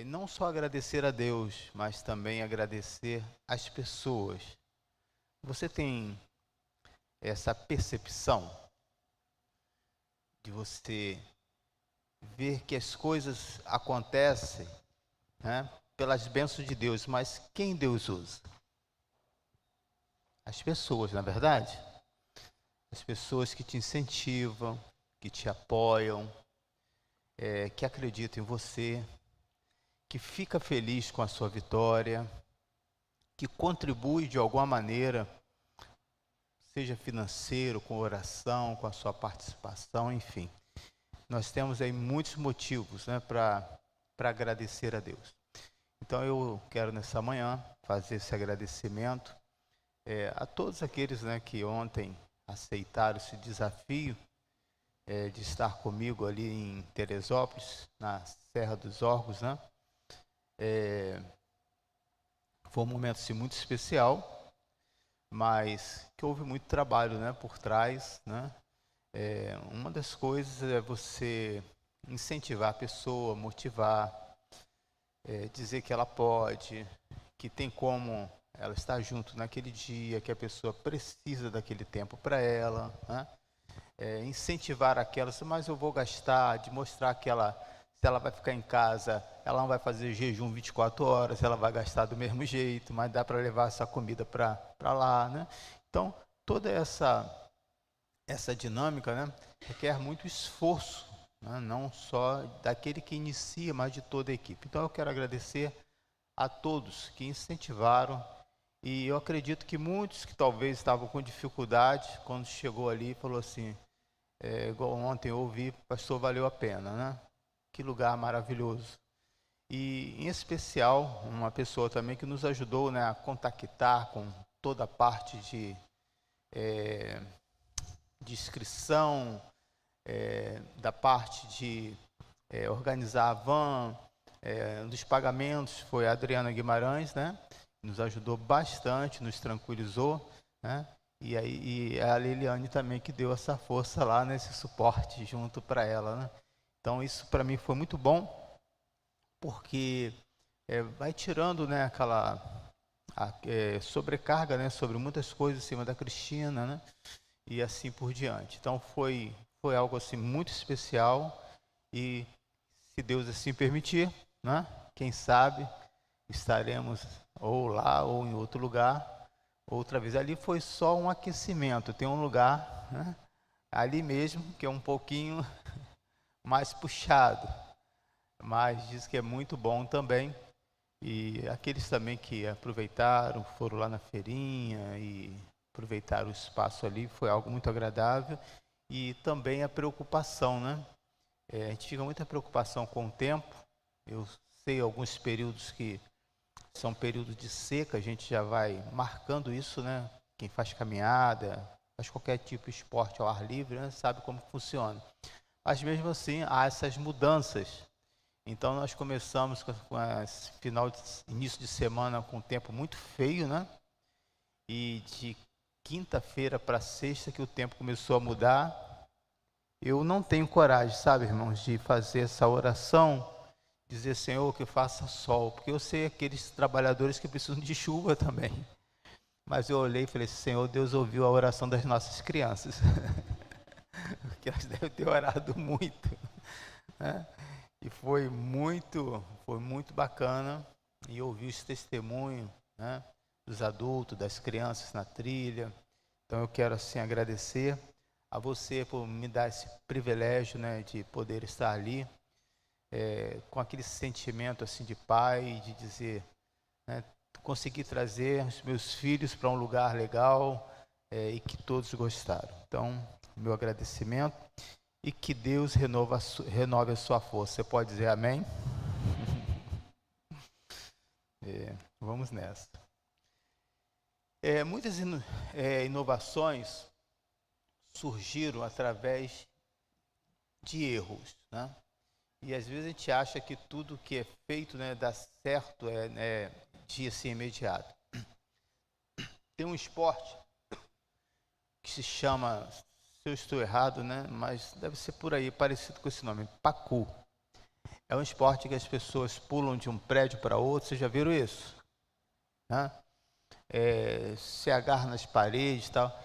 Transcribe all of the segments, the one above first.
não só agradecer a Deus, mas também agradecer as pessoas. Você tem essa percepção de você ver que as coisas acontecem, né, pelas bênçãos de Deus, mas quem Deus usa? As pessoas, na verdade? As pessoas que te incentivam, que te apoiam, que acreditam em você, que fica feliz com a sua vitória, que contribui de alguma maneira, seja financeiro, com oração, com a sua participação, enfim. Nós temos aí muitos motivos, né, para agradecer a Deus. Então eu quero nessa manhã fazer esse agradecimento a todos aqueles, né, que ontem aceitaram esse desafio de estar comigo ali em Teresópolis, na Serra dos Orgos, né? Foi um momento assim, muito especial, mas que houve muito trabalho, né, por trás, né? Uma das coisas é você incentivar a pessoa, motivar, dizer que ela pode, que tem como ela estar junto naquele dia, que a pessoa precisa daquele tempo para ela, né? Incentivar aquelas, mas eu vou gastar, de mostrar que ela, se ela vai ficar em casa, ela não vai fazer jejum 24 horas, ela vai gastar do mesmo jeito, mas dá para levar essa comida para lá, né? Então, toda essa dinâmica, né, requer muito esforço, né, não só daquele que inicia, mas de toda a equipe. Então eu quero agradecer a todos que incentivaram, e eu acredito que muitos que talvez estavam com dificuldade, quando chegou ali, falou assim, igual ontem eu ouvi, pastor, valeu a pena, né? Que lugar maravilhoso. E em especial, uma pessoa também que nos ajudou, né, a contactar com toda a parte de inscrição, da parte de organizar a van, dos pagamentos, foi a Adriana Guimarães, né? Nos ajudou bastante, nos tranquilizou, né? E a Liliane também, que deu essa força lá, nesse suporte junto para ela, né? Então isso para mim foi muito bom, porque vai tirando, né, aquela sobrecarga, né, sobre muitas coisas em cima da Cristina, né? E assim por diante. Então foi algo assim muito especial, e se Deus assim permitir, né, quem sabe estaremos ou lá ou em outro lugar outra vez. Ali foi só um aquecimento, tem um lugar, né, ali mesmo que é um pouquinho mais puxado, mas diz que é muito bom também. E aqueles também que aproveitaram, foram lá na feirinha e aproveitaram o espaço ali, foi algo muito agradável. E também a preocupação, né? A gente fica muita preocupação com o tempo. Eu sei alguns períodos que são períodos de seca, a gente já vai marcando isso, né? Quem faz caminhada, faz qualquer tipo de esporte ao ar livre, né, sabe como funciona. Mas mesmo assim, há essas mudanças. Então nós começamos com esse início de semana com um tempo muito feio, né? E de quinta-feira para sexta que o tempo começou a mudar. Eu não tenho coragem, sabe, irmãos, de fazer essa oração, dizer, Senhor, que faça sol, porque eu sei aqueles trabalhadores que precisam de chuva também. Mas eu olhei e falei, Senhor, Deus ouviu a oração das nossas crianças, porque elas devem ter orado muito, né? E foi muito bacana, e ouvir esse testemunho, né, dos adultos, das crianças na trilha. Então eu quero assim agradecer a você por me dar esse privilégio, né, de poder estar ali, com aquele sentimento assim de pai, de dizer, né, consegui trazer os meus filhos para um lugar legal, e que todos gostaram. Então, meu agradecimento, e que Deus renove a sua força. Você pode dizer amém? Vamos nessa. Muitas inovações surgiram através de erros, né? E às vezes a gente acha que tudo que é feito, né, dá certo, de assim imediato. Tem um esporte que se chama, se eu estou errado, né, mas deve ser por aí, parecido com esse nome, Pacu. É um esporte que as pessoas pulam de um prédio para outro, vocês já viram isso? Né? Se agarra nas paredes e tal.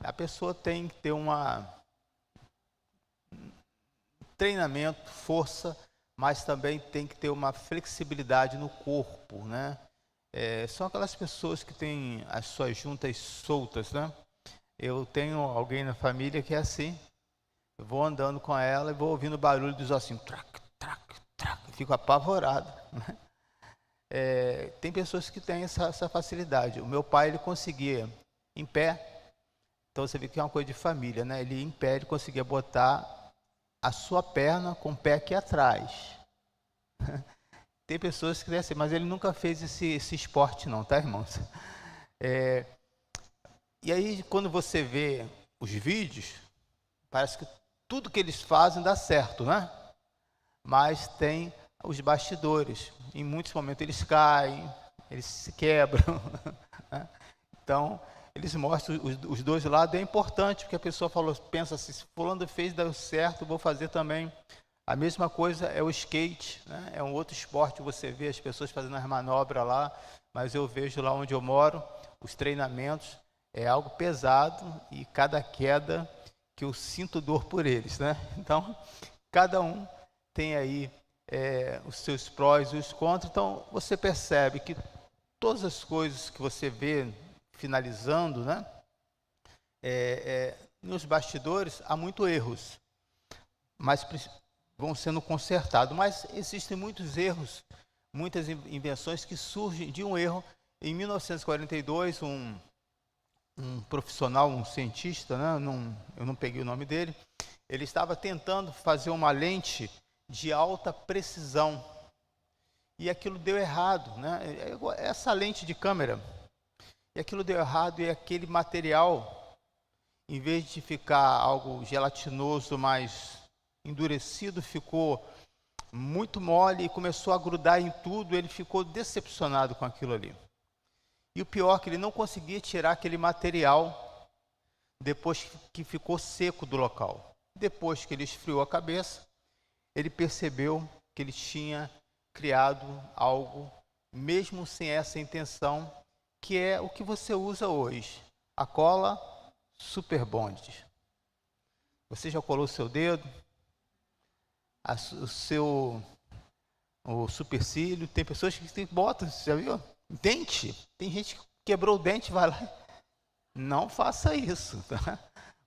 A pessoa tem que ter treinamento, força, mas também tem que ter uma flexibilidade no corpo, né? São aquelas pessoas que têm as suas juntas soltas, né? Eu tenho alguém na família que é assim. Eu vou andando com ela e vou ouvindo o barulho dos ossinhos, trac, trac, trac, fico apavorado, né? Tem pessoas que têm essa facilidade. O meu pai, ele conseguia em pé, então você vê que é uma coisa de família, né? Ele em pé, ele conseguia botar a sua perna com o pé aqui atrás. Tem pessoas que assim, mas ele nunca fez esse esporte não, tá, irmãos? E aí, quando você vê os vídeos, parece que tudo que eles fazem dá certo, né? Mas tem os bastidores. Em muitos momentos eles caem, eles se quebram. Né? Então, eles mostram os dois lados. É importante, porque a pessoa pensa assim, se fulano fez, deu certo, vou fazer também. A mesma coisa é o skate, né? É um outro esporte, você vê as pessoas fazendo as manobras lá, mas eu vejo lá onde eu moro, os treinamentos, é algo pesado e cada queda que eu sinto dor por eles, né? Então, cada um tem aí os seus prós e os contras, então você percebe que todas as coisas que você vê finalizando, né? Nos bastidores há muitos erros, mas vão sendo consertados, mas existem muitos erros, muitas invenções que surgem de um erro. Em 1942, um profissional, um cientista, né? Eu não peguei o nome dele, ele estava tentando fazer uma lente de alta precisão e aquilo deu errado, né? Essa lente de câmera, e aquilo deu errado e aquele material, em vez de ficar algo gelatinoso, mais endurecido, ficou muito mole e começou a grudar em tudo. Ele ficou decepcionado com aquilo ali. E o pior é que ele não conseguia tirar aquele material depois que ficou seco do local. Depois que ele esfriou a cabeça, ele percebeu que ele tinha criado algo, mesmo sem essa intenção, que é o que você usa hoje, a cola Super Bond. Você já colou o seu dedo, o supercílio, tem pessoas que botam, você já viu? Dente, tem gente que quebrou o dente, vai lá. Não faça isso, tá?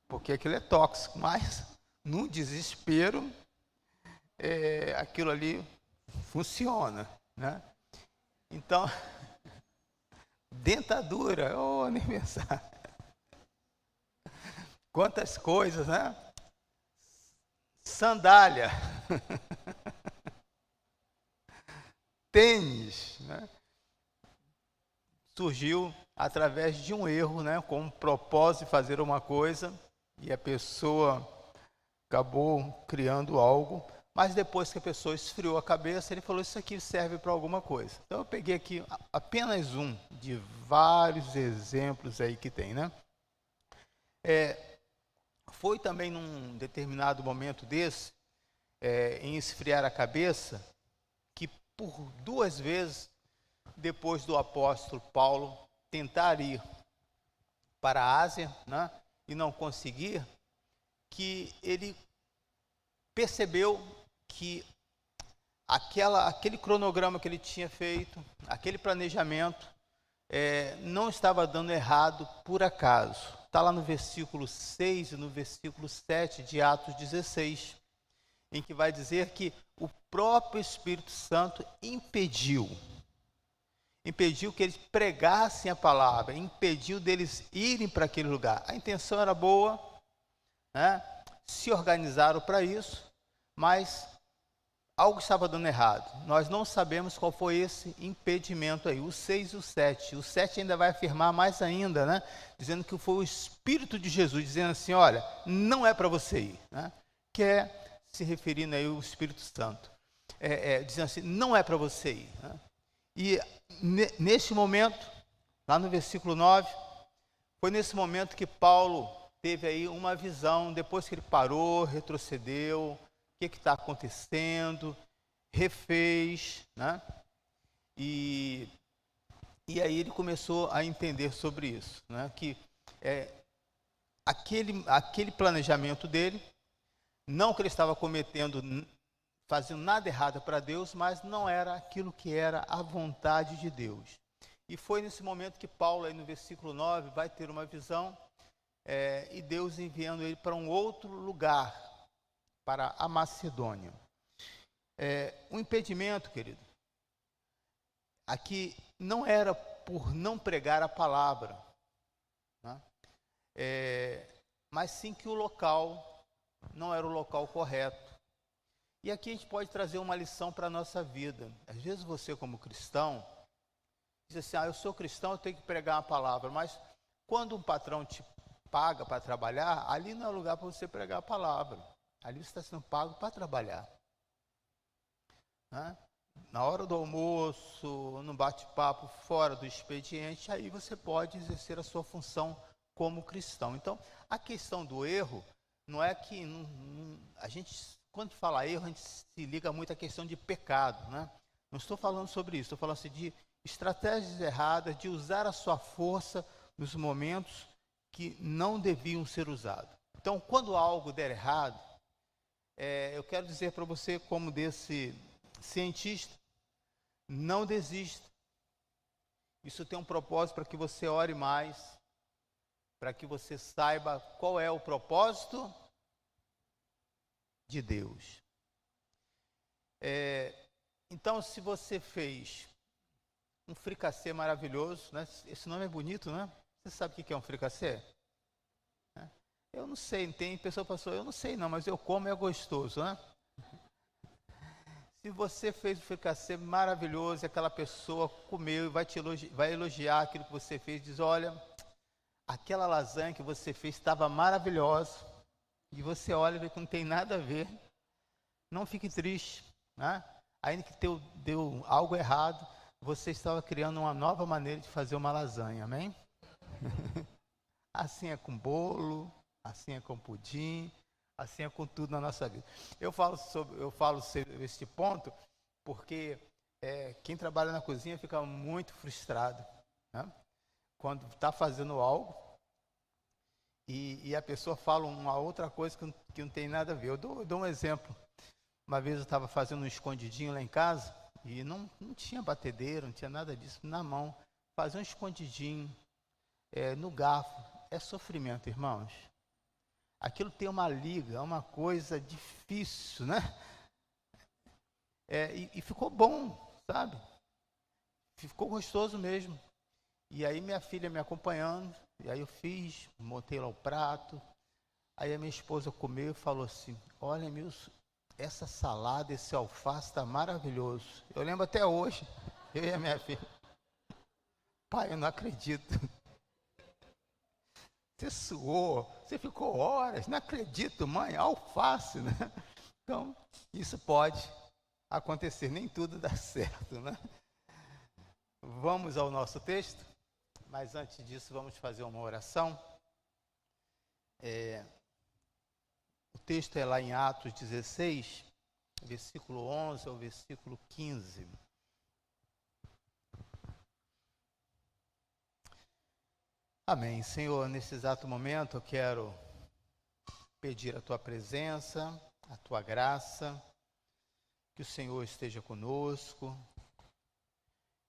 Porque aquilo é tóxico, mas no desespero, aquilo ali funciona, né? Então, dentadura, nem pensar. Quantas coisas, né? Sandália, tênis, né? Surgiu através de um erro, né? Com o propósito de fazer uma coisa e a pessoa acabou criando algo, mas depois que a pessoa esfriou a cabeça, ele falou, isso aqui serve para alguma coisa. Então eu peguei aqui apenas um de vários exemplos aí que tem, né? Foi também num determinado momento desse, em esfriar a cabeça, que por 2 vezes, depois do apóstolo Paulo tentar ir para a Ásia, né, e não conseguir, que ele percebeu que aquele cronograma que ele tinha feito, aquele planejamento, não estava dando errado por acaso. Está lá no versículo 6 e no versículo 7 de Atos 16, em que vai dizer que o próprio Espírito Santo impediu que eles pregassem a palavra, impediu deles irem para aquele lugar. A intenção era boa, né? Se organizaram para isso, mas algo estava dando errado. Nós não sabemos qual foi esse impedimento aí, o 6 e o 7. O 7 ainda vai afirmar mais ainda, né? Dizendo que foi o Espírito de Jesus, dizendo assim, olha, não é para você ir, né? Que é se referindo aí ao Espírito Santo. Dizendo assim, não é para você ir, né? E nesse momento, lá no versículo 9, foi nesse momento que Paulo teve aí uma visão, depois que ele parou, retrocedeu, o que está acontecendo, refez, né? E aí ele começou a entender sobre isso, né? Que aquele planejamento dele, não que ele estava fazendo nada errado para Deus, mas não era aquilo que era a vontade de Deus. E foi nesse momento que Paulo, aí no versículo 9, vai ter uma visão, e Deus enviando ele para um outro lugar, para a Macedônia. O impedimento, querido, aqui não era por não pregar a palavra, né? Mas sim que o local não era o local correto. E aqui a gente pode trazer uma lição para a nossa vida. Às vezes você, como cristão, diz assim, eu sou cristão, eu tenho que pregar a palavra, mas quando um patrão te paga para trabalhar, ali não é lugar para você pregar a palavra. Ali você está sendo pago para trabalhar, né? Na hora do almoço, no bate-papo fora do expediente, aí você pode exercer a sua função como cristão. Então, a questão do erro não é que a gente, quando fala erro, a gente se liga muito à questão de pecado, né? Não estou falando sobre isso, estou falando assim de estratégias erradas, de usar a sua força nos momentos que não deviam ser usados. Então, quando algo der errado, eu quero dizer para você, como desse cientista, não desista. Isso tem um propósito para que você ore mais, para que você saiba qual é o propósito de Deus. Então, se você fez um fricassê maravilhoso, né? Esse nome é bonito, né? Você sabe o que é um fricassê? Eu não sei, tem pessoa que falou, eu não sei não, mas eu como e é gostoso, né? Se você fez um fricassê maravilhoso e aquela pessoa comeu e vai elogiar aquilo que você fez, diz, olha, aquela lasanha que você fez estava maravilhosa, e você olha e vê que não tem nada a ver, não fique triste, né? Ainda que deu algo errado, você estava criando uma nova maneira de fazer uma lasanha, amém? Assim é com bolo, assim é com pudim, assim é com tudo na nossa vida. Eu falo sobre este ponto porque quem trabalha na cozinha fica muito frustrado, né? Quando está fazendo algo e a pessoa fala uma outra coisa que não tem nada a ver. Eu dou um exemplo. Uma vez eu estava fazendo um escondidinho lá em casa e não tinha batedeira, não tinha nada disso na mão. Fazer um escondidinho no garfo é sofrimento, irmãos. Aquilo tem uma liga, é uma coisa difícil, né? E ficou bom, sabe? Ficou gostoso mesmo. E aí minha filha me acompanhando, e aí eu fiz, montei lá o prato. Aí a minha esposa comeu e falou assim, olha, Milson, essa salada, esse alface está maravilhoso. Eu lembro até hoje, eu e a minha filha. Pai, eu não acredito. Você suou, você ficou horas, não acredito, mãe, alface, né? Então, isso pode acontecer, nem tudo dá certo, né? Vamos ao nosso texto, mas antes disso vamos fazer uma oração. O texto é lá em Atos 16, versículo 11 ao versículo 15. Amém. Senhor, nesse exato momento eu quero pedir a Tua presença, a Tua graça, que o Senhor esteja conosco,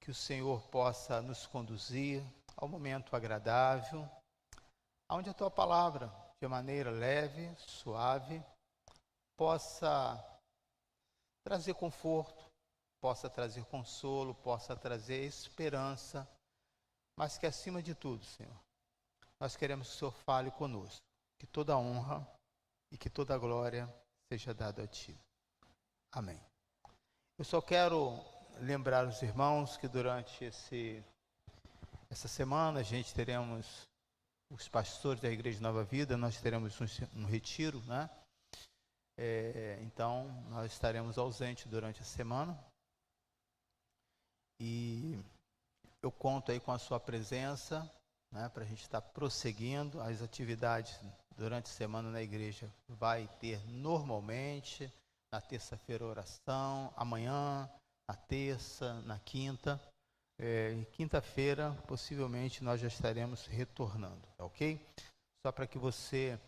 que o Senhor possa nos conduzir ao momento agradável, onde a Tua palavra, de maneira leve, suave, possa trazer conforto, possa trazer consolo, possa trazer esperança, mas que acima de tudo, Senhor, nós queremos que o Senhor fale conosco, que toda honra e que toda glória seja dada a Ti. Amém. Eu só quero lembrar os irmãos que durante essa semana a gente teremos os pastores da Igreja Nova Vida, nós teremos um retiro, né? Então, nós estaremos ausentes durante a semana e eu conto aí com a sua presença, né, para a gente estar prosseguindo. As atividades durante a semana na igreja vai ter normalmente, na terça-feira oração, amanhã, na terça, na quinta. E quinta-feira, possivelmente, nós já estaremos retornando, tá ok? Só para que você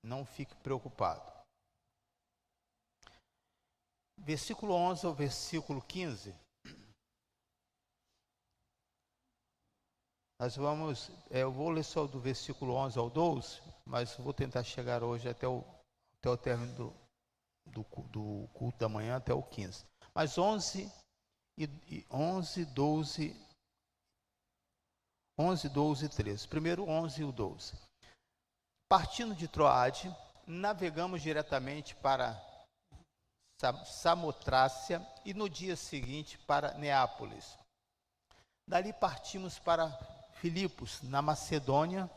não fique preocupado. Versículo 11 ao versículo 15. Nós vamos, eu vou ler só do versículo 11 ao 12, mas vou tentar chegar hoje até o término do culto da manhã, até o 15. Mas 11, 12 e 13. Primeiro 11 e o 12. Partindo de Troade, navegamos diretamente para Samotrácia e no dia seguinte para Neápolis. Dali partimos para Filipos, na Macedônia,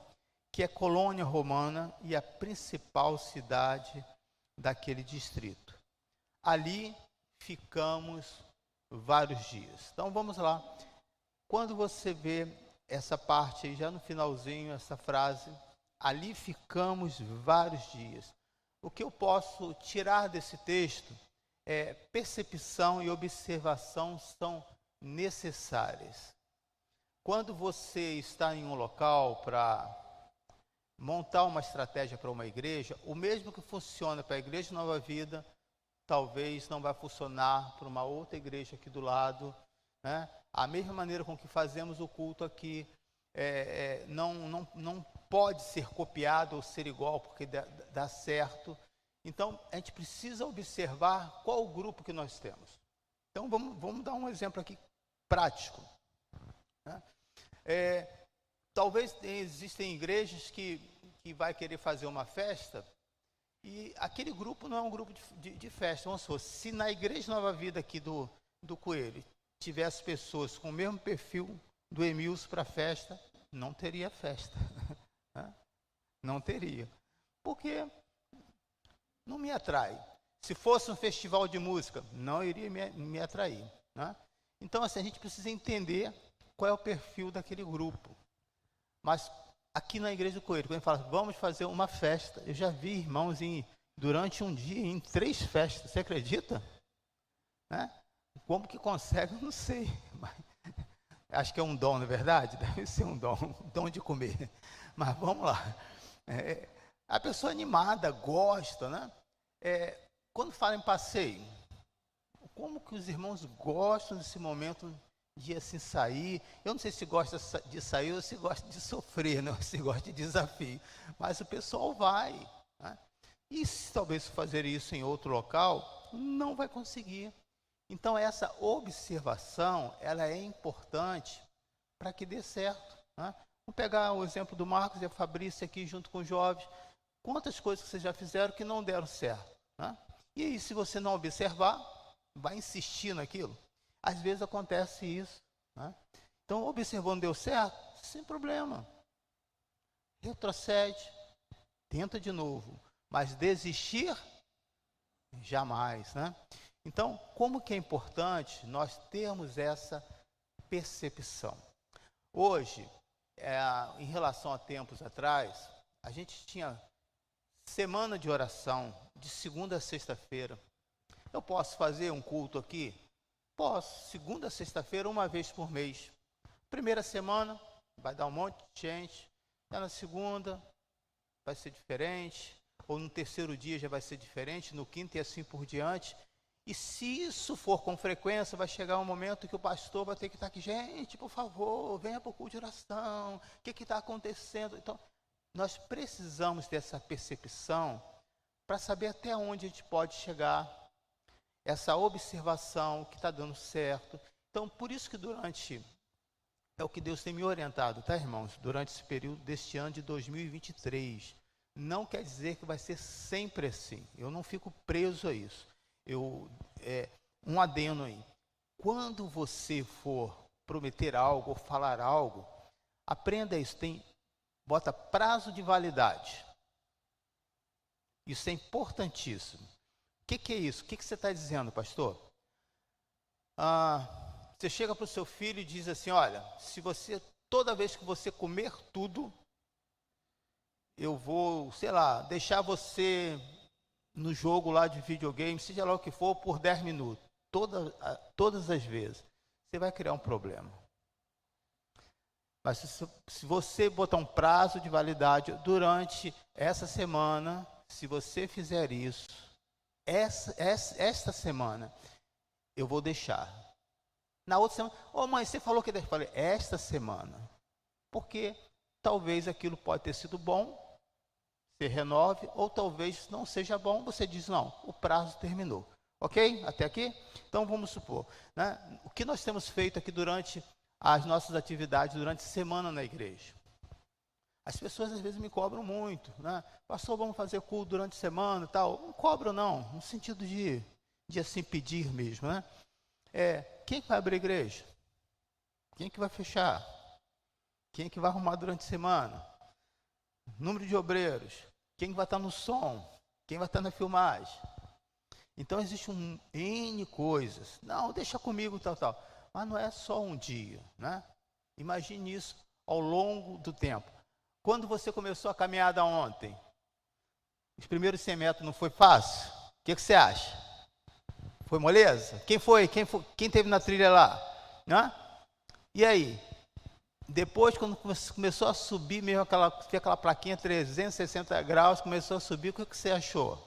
que é colônia romana e a principal cidade daquele distrito. Ali ficamos vários dias. Então vamos lá. Quando você vê essa parte aí, já no finalzinho, essa frase, ali ficamos vários dias. O que eu posso tirar desse texto é percepção e observação são necessárias. Quando você está em um local para montar uma estratégia para uma igreja, o mesmo que funciona para a Igreja Nova Vida, talvez não vai funcionar para uma outra igreja aqui do lado, né? A mesma maneira com que fazemos o culto aqui, não pode ser copiado ou ser igual, porque dá certo. Então, a gente precisa observar qual o grupo que nós temos. Então, vamos dar um exemplo aqui prático, né? Talvez existem igrejas que vai querer fazer uma festa e aquele grupo não é um grupo de festa. Vamos supor, se na Igreja Nova Vida aqui do Coelho tivesse pessoas com o mesmo perfil do Emilson para festa, não teria festa. Né? Não teria. Porque não me atrai. Se fosse um festival de música, não iria me atrair. Né? Então, assim, a gente precisa entender qual é o perfil daquele grupo. Mas aqui na Igreja do Coelho, quando a gente fala, vamos fazer uma festa, eu já vi irmãos durante um dia em 3 festas, você acredita? Né? Como que consegue, eu não sei. Mas, acho que é um dom, não é verdade? Deve ser um dom de comer. Mas vamos lá. A pessoa animada, gosta, né? Quando fala em passeio, como que os irmãos gostam desse momento de assim sair? Eu não sei se gosta de sair ou se gosta de sofrer, né? Ou se gosta de desafio, mas o pessoal vai, né? E se talvez fazer isso em outro local, não vai conseguir. Então essa observação, ela é importante para que dê certo, né? Vamos pegar o exemplo do Marcos e a Fabrícia aqui junto com os jovens. Quantas coisas que vocês já fizeram que não deram certo, né? E aí, se você não observar, vai insistir naquilo. Às vezes acontece isso, né? Então, observou, não deu certo, sem problema. Retrocede, tenta de novo. Mas desistir, jamais, né? Então, como que é importante nós termos essa percepção? Hoje, em relação a tempos atrás, a gente tinha semana de oração, de segunda a sexta-feira. Eu posso fazer um culto aqui? Posso, segunda a sexta-feira, uma vez por mês. Primeira semana, vai dar um monte de gente. Já na segunda, vai ser diferente. Ou no terceiro dia já vai ser diferente. No quinto e assim por diante. E se isso for com frequência, vai chegar um momento que o pastor vai ter que estar aqui. Gente, por favor, venha para o culto de oração. O que está acontecendo? Então, nós precisamos dessa percepção para saber até onde a gente pode chegar. Essa observação que está dando certo. Então, por isso que é o que Deus tem me orientado, tá, irmãos? Durante esse período deste ano de 2023. Não quer dizer que vai ser sempre assim. Eu não fico preso a isso. Um adendo aí. Quando você for prometer algo ou falar algo, aprenda isso. Bota prazo de validade. Isso é importantíssimo. O que é isso? O que você está dizendo, pastor? Você chega para o seu filho e diz assim, olha, toda vez que você comer tudo, eu vou, sei lá, deixar você no jogo lá de videogame, seja lá o que for, por 10 minutos. Todas as vezes. Você vai criar um problema. Mas se você botar um prazo de validade durante essa semana, se você fizer isso, esta semana, eu vou deixar. Na outra semana, mãe, você falou que eu falei, esta semana. Porque talvez aquilo pode ter sido bom, você renove, ou talvez não seja bom, você diz, não, o prazo terminou. Ok? Até aqui? Então vamos supor, né? O que nós temos feito aqui durante as nossas atividades, durante a semana na igreja. As pessoas às vezes me cobram muito, né? Pastor, vamos fazer culto durante a semana e tal. Não cobro não, no sentido de assim pedir mesmo, né? Quem vai abrir a igreja? Quem que vai fechar? Quem que vai arrumar durante a semana? Número de obreiros? Quem vai estar no som? Quem vai estar na filmagem? Então existe N coisas. Não, deixa comigo, tal. Mas não é só um dia, né? Imagine isso ao longo do tempo. Quando você começou a caminhada ontem, os primeiros 100 metros não foi fácil? O que você acha? Foi moleza? Quem foi? Quem teve na trilha lá? Né? E aí? Depois, quando começou a subir, mesmo aquela plaquinha 360 graus, começou a subir, o que você achou?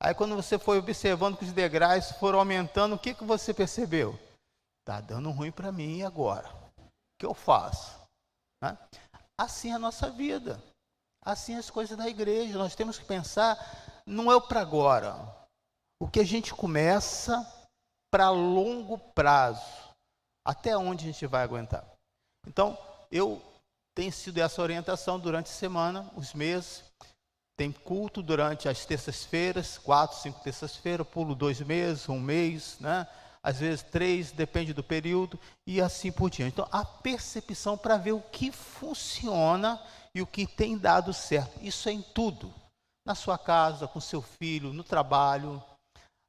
Aí quando você foi observando que os degraus foram aumentando, o que você percebeu? Está dando ruim para mim agora. O que eu faço? Né? Assim é a nossa vida. Assim as coisas da igreja. Nós temos que pensar, não é o para agora. O que a gente começa para longo prazo. Até onde a gente vai aguentar? Então, eu tenho sido essa orientação durante a semana, os meses. Tem culto durante as terças-feiras, 4, 5 terças-feiras, pulo 2 meses, 1 mês, né? Às vezes 3, depende do período, e assim por diante. Então, a percepção para ver o que funciona e o que tem dado certo. Isso é em tudo. Na sua casa, com seu filho, no trabalho.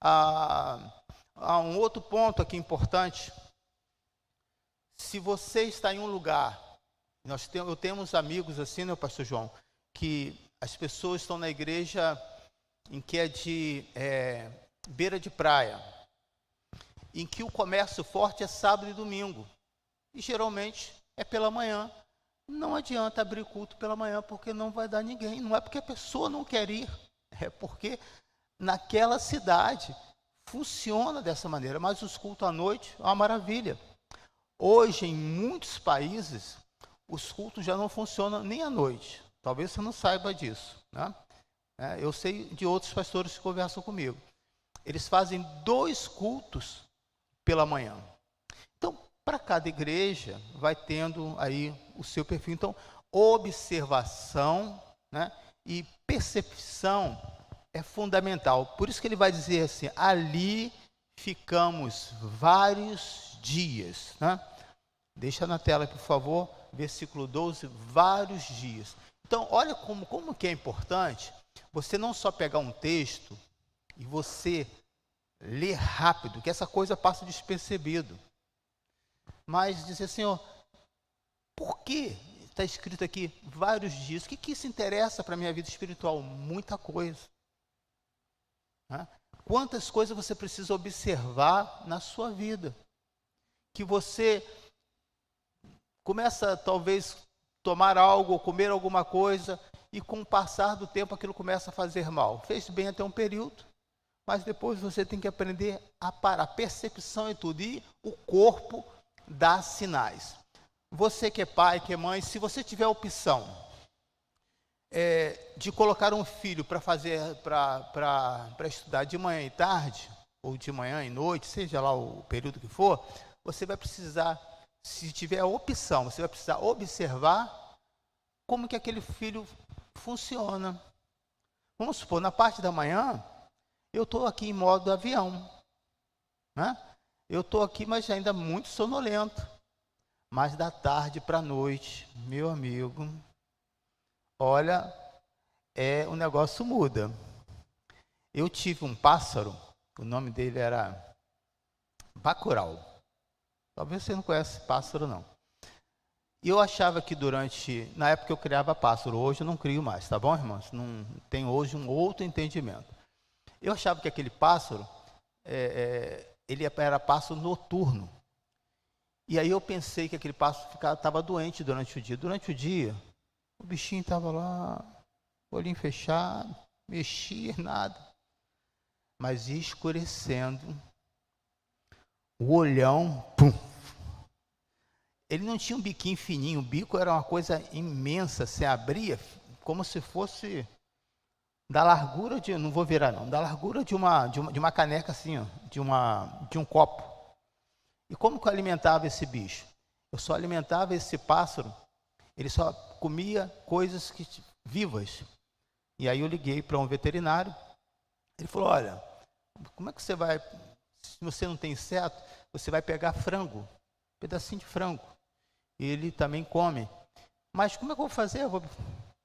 Há um outro ponto aqui importante. Se você está em um lugar, eu temos amigos assim, né, pastor João, que as pessoas estão na igreja em que é de beira de praia, em que o comércio forte é sábado e domingo, e geralmente é pela manhã. Não adianta abrir culto pela manhã, porque não vai dar ninguém. Não é porque a pessoa não quer ir, é porque naquela cidade funciona dessa maneira. Mas os cultos à noite é uma maravilha. Hoje, em muitos países, os cultos já não funcionam nem à noite. Talvez você não saiba disso, né? Eu sei de outros pastores que conversam comigo. Eles fazem 2 cultos pela manhã. Então, para cada igreja, vai tendo aí o seu perfil. Então, observação, né, e percepção é fundamental. Por isso que ele vai dizer assim, ali ficamos vários dias. Né? Deixa na tela, por favor, versículo 12, vários dias. Então, olha como que é importante você não só pegar um texto e você ler rápido, que essa coisa passa despercebido. Mas dizer assim, por que está escrito aqui vários dias? O que isso interessa para a minha vida espiritual? Muita coisa. Né? Quantas coisas você precisa observar na sua vida? Que você começa, talvez, tomar algo ou comer alguma coisa e com o passar do tempo aquilo começa a fazer mal. Fez bem até um período, mas depois você tem que aprender a parar. Percepção e tudo. E o corpo dá sinais. Você que é pai, que é mãe, se você tiver a opção de colocar um filho para estudar de manhã e tarde, ou de manhã e noite, seja lá o período que for, você vai precisar, se tiver a opção, você vai precisar observar como que aquele filho funciona. Vamos supor, na parte da manhã, eu estou aqui em modo avião, né? Eu estou aqui, mas ainda muito sonolento. Mas da tarde para a noite, meu amigo, olha, o negócio muda. Eu tive um pássaro, o nome dele era Bacurau. Talvez você não conhece pássaro, não. E eu achava que na época eu criava pássaro, hoje eu não crio mais, tá bom, irmãos? Não tem hoje um outro entendimento. Eu achava que aquele pássaro, ele era pássaro noturno. E aí eu pensei que aquele pássaro estava doente durante o dia. Durante o dia, o bichinho estava lá, olhinho fechado, mexia, nada. Mas ia escurecendo, o olhão, pum. Ele não tinha um biquinho fininho, o bico era uma coisa imensa, se abria como se fosse da largura de, não vou virar não, da largura de uma caneca assim, ó, de um copo. E como que eu alimentava esse bicho? Eu só alimentava esse pássaro, ele só comia coisas vivas. E aí eu liguei para um veterinário, ele falou, olha, como é que você vai, se você não tem inseto, você vai pegar frango, um pedacinho de frango. Ele também come. Mas como é que eu vou fazer? Eu vou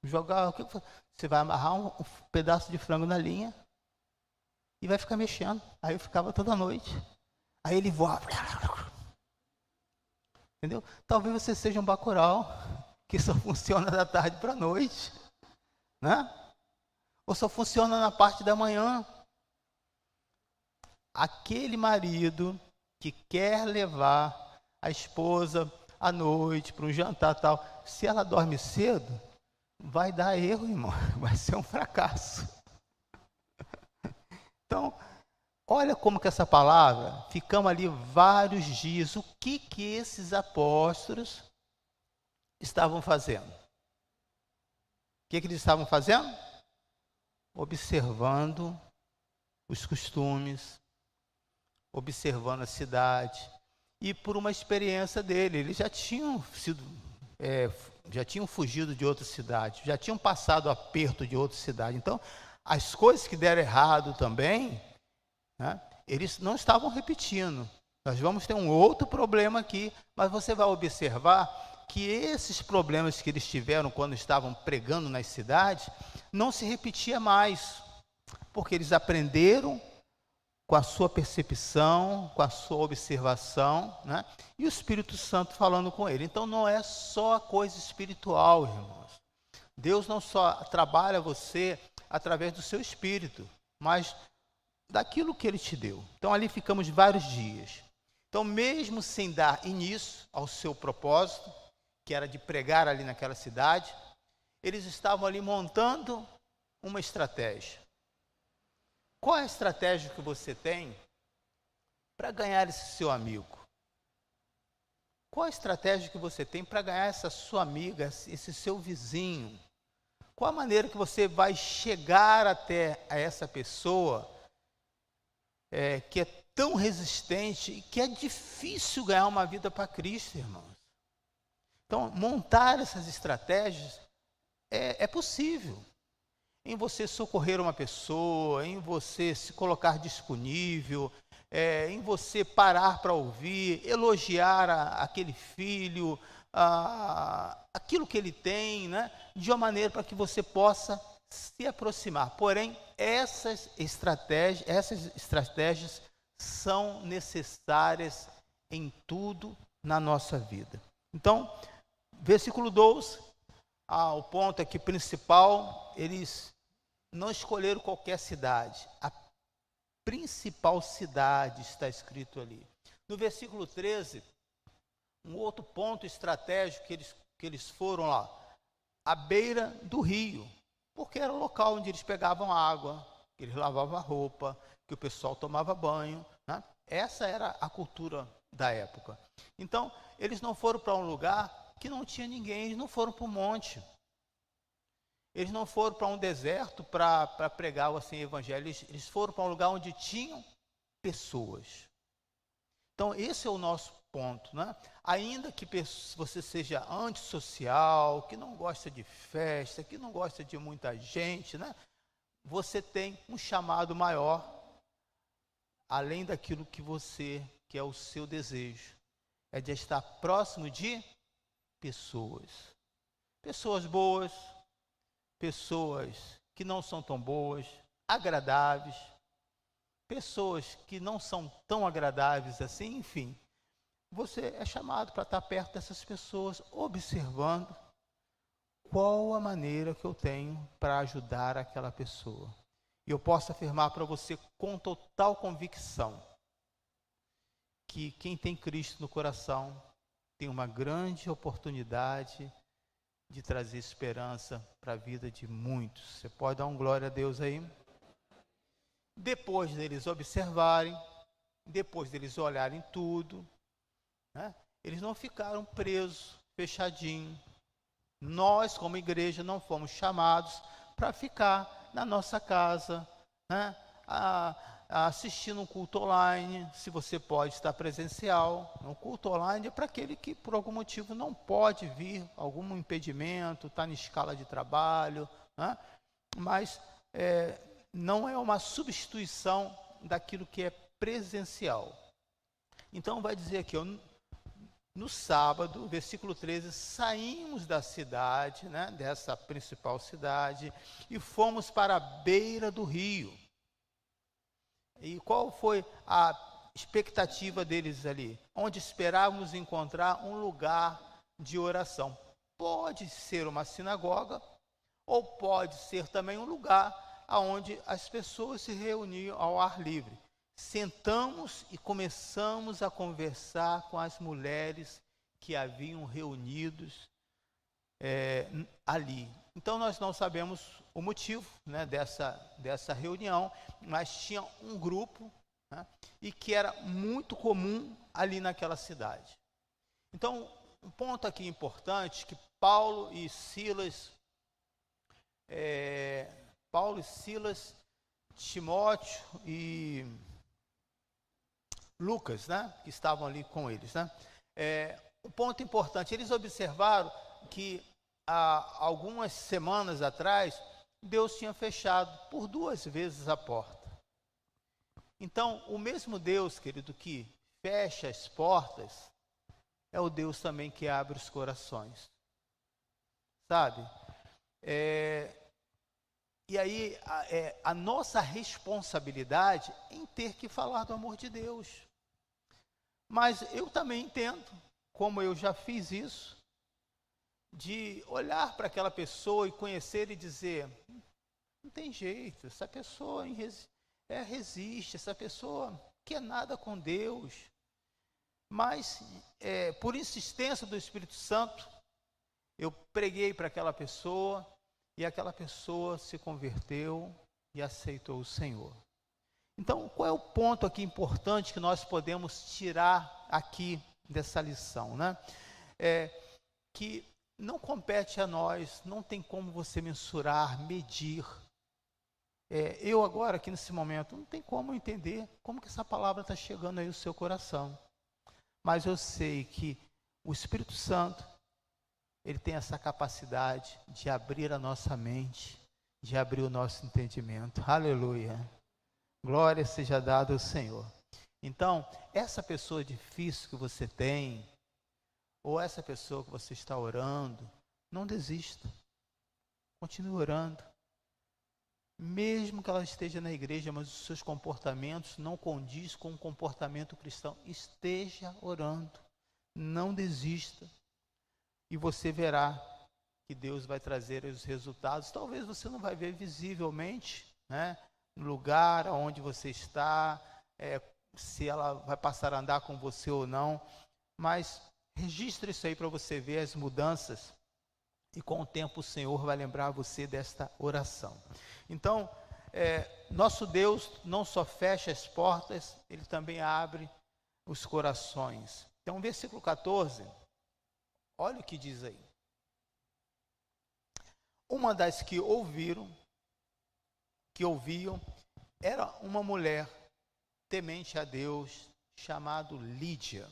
jogar, o que eu vou fazer? Você vai amarrar um pedaço de frango na linha e vai ficar mexendo. Aí eu ficava toda noite. Aí ele voava. Entendeu? Talvez você seja um bacural que só funciona da tarde para a noite, né? Ou só funciona na parte da manhã. Aquele marido que quer levar a esposa à noite para um jantar tal, se ela dorme cedo, vai dar erro, irmão, vai ser um fracasso. Então, olha como que essa palavra, ficamos ali vários dias, o que esses apóstolos estavam fazendo? O que eles estavam fazendo? Observando os costumes, observando a cidade. E por uma experiência dele, eles já tinham fugido de outra cidade, já tinham passado aperto de outra cidade. Então, as coisas que deram errado também, né, eles não estavam repetindo. Nós vamos ter um outro problema aqui, mas você vai observar que esses problemas que eles tiveram quando estavam pregando nas cidades, não se repetia mais, porque eles aprenderam com a sua percepção, com a sua observação, né? E o Espírito Santo falando com ele. Então não é só a coisa espiritual, irmãos. Deus não só trabalha você através do seu espírito, mas daquilo que ele te deu. Então ali ficamos vários dias. Então mesmo sem dar início ao seu propósito, que era de pregar ali naquela cidade, eles estavam ali montando uma estratégia. Qual é a estratégia que você tem para ganhar esse seu amigo? Qual a estratégia que você tem para ganhar essa sua amiga, esse seu vizinho? Qual a maneira que você vai chegar até a essa pessoa que é tão resistente e que é difícil ganhar uma vida para Cristo, irmãos? Então, montar essas estratégias é possível. Em você socorrer uma pessoa, em você se colocar disponível, em você parar para ouvir, elogiar aquele filho, aquilo que ele tem, né, de uma maneira para que você possa se aproximar. Porém, essas estratégias são necessárias em tudo na nossa vida. Então, versículo 12, o ponto aqui principal, eles não escolheram qualquer cidade, a principal cidade está escrito ali. No versículo 13, um outro ponto estratégico que eles foram lá, à beira do rio, porque era o local onde eles pegavam água, que eles lavavam a roupa, que o pessoal tomava banho, né? Essa era a cultura da época. Então, eles não foram para um lugar que não tinha ninguém, eles não foram para o monte. Eles não foram para um deserto para pregar assim, o evangelho, eles foram para um lugar onde tinham pessoas. Então, esse é o nosso ponto, né? Ainda que você seja antissocial, que não gosta de festa, que não gosta de muita gente, né? Você tem um chamado maior, além daquilo que é o seu desejo, é de estar próximo de pessoas. Pessoas boas, pessoas que não são tão boas, agradáveis, pessoas que não são tão agradáveis assim, enfim. você é chamado para estar perto dessas pessoas, observando qual a maneira que eu tenho para ajudar aquela pessoa. E eu posso afirmar para você com total convicção que quem tem Cristo no coração tem uma grande oportunidade de trazer esperança para a vida de muitos. Você pode dar um glória a Deus aí? Depois deles observarem, depois deles olharem tudo, né? Eles não ficaram presos, fechadinhos. Nós, como igreja, não fomos chamados para ficar na nossa casa, né? Assistindo um culto online, se você pode estar presencial. Um culto online é para aquele que por algum motivo não pode vir, algum impedimento, está na escala de trabalho, né? Mas não é uma substituição daquilo que é presencial. Então vai dizer aqui, no sábado, versículo 13, saímos da cidade, né, dessa principal cidade, e fomos para a beira do rio. E qual foi a expectativa deles ali? Onde esperávamos encontrar um lugar de oração. Pode ser uma sinagoga, ou pode ser também um lugar onde as pessoas se reuniam ao ar livre. Sentamos e começamos a conversar com as mulheres que haviam reunidos ali. Então nós não sabemos o motivo, né, dessa reunião, mas tinha um grupo, né, e que era muito comum ali naquela cidade. Então, um ponto aqui importante, que Paulo e Silas, Timóteo e Lucas, né, que estavam ali com eles, né? Um ponto importante, eles observaram que há algumas semanas atrás, Deus tinha fechado por 2 vezes a porta. Então, o mesmo Deus, querido, que fecha as portas, é o Deus também que abre os corações. Sabe? E aí, a nossa responsabilidade em ter que falar do amor de Deus. Mas eu também entendo, como eu já fiz isso, de olhar para aquela pessoa e conhecer e dizer, não tem jeito, essa pessoa resiste, essa pessoa quer nada com Deus. Mas, por insistência do Espírito Santo, eu preguei para aquela pessoa, e aquela pessoa se converteu e aceitou o Senhor. Então, qual é o ponto aqui importante que nós podemos tirar aqui dessa lição, né? Que não compete a nós, não tem como você mensurar, medir. Eu agora, aqui nesse momento, não tem como entender como que essa palavra está chegando aí no seu coração. Mas eu sei que o Espírito Santo, ele tem essa capacidade de abrir a nossa mente, de abrir o nosso entendimento. Aleluia. Glória seja dada ao Senhor. Então, essa pessoa difícil que você tem, ou essa pessoa que você está orando, não desista. Continue orando. Mesmo que ela esteja na igreja, mas os seus comportamentos não condiz com o comportamento cristão, esteja orando. Não desista. E você verá que Deus vai trazer os resultados. Talvez você não vai ver visivelmente, né, no lugar onde você está, se ela vai passar a andar com você ou não, mas registre isso aí para você ver as mudanças, e com o tempo o Senhor vai lembrar você desta oração. Então, nosso Deus não só fecha as portas, Ele também abre os corações. Então, versículo 14, olha o que diz aí. Uma das que ouviam, era uma mulher temente a Deus, chamada Lídia,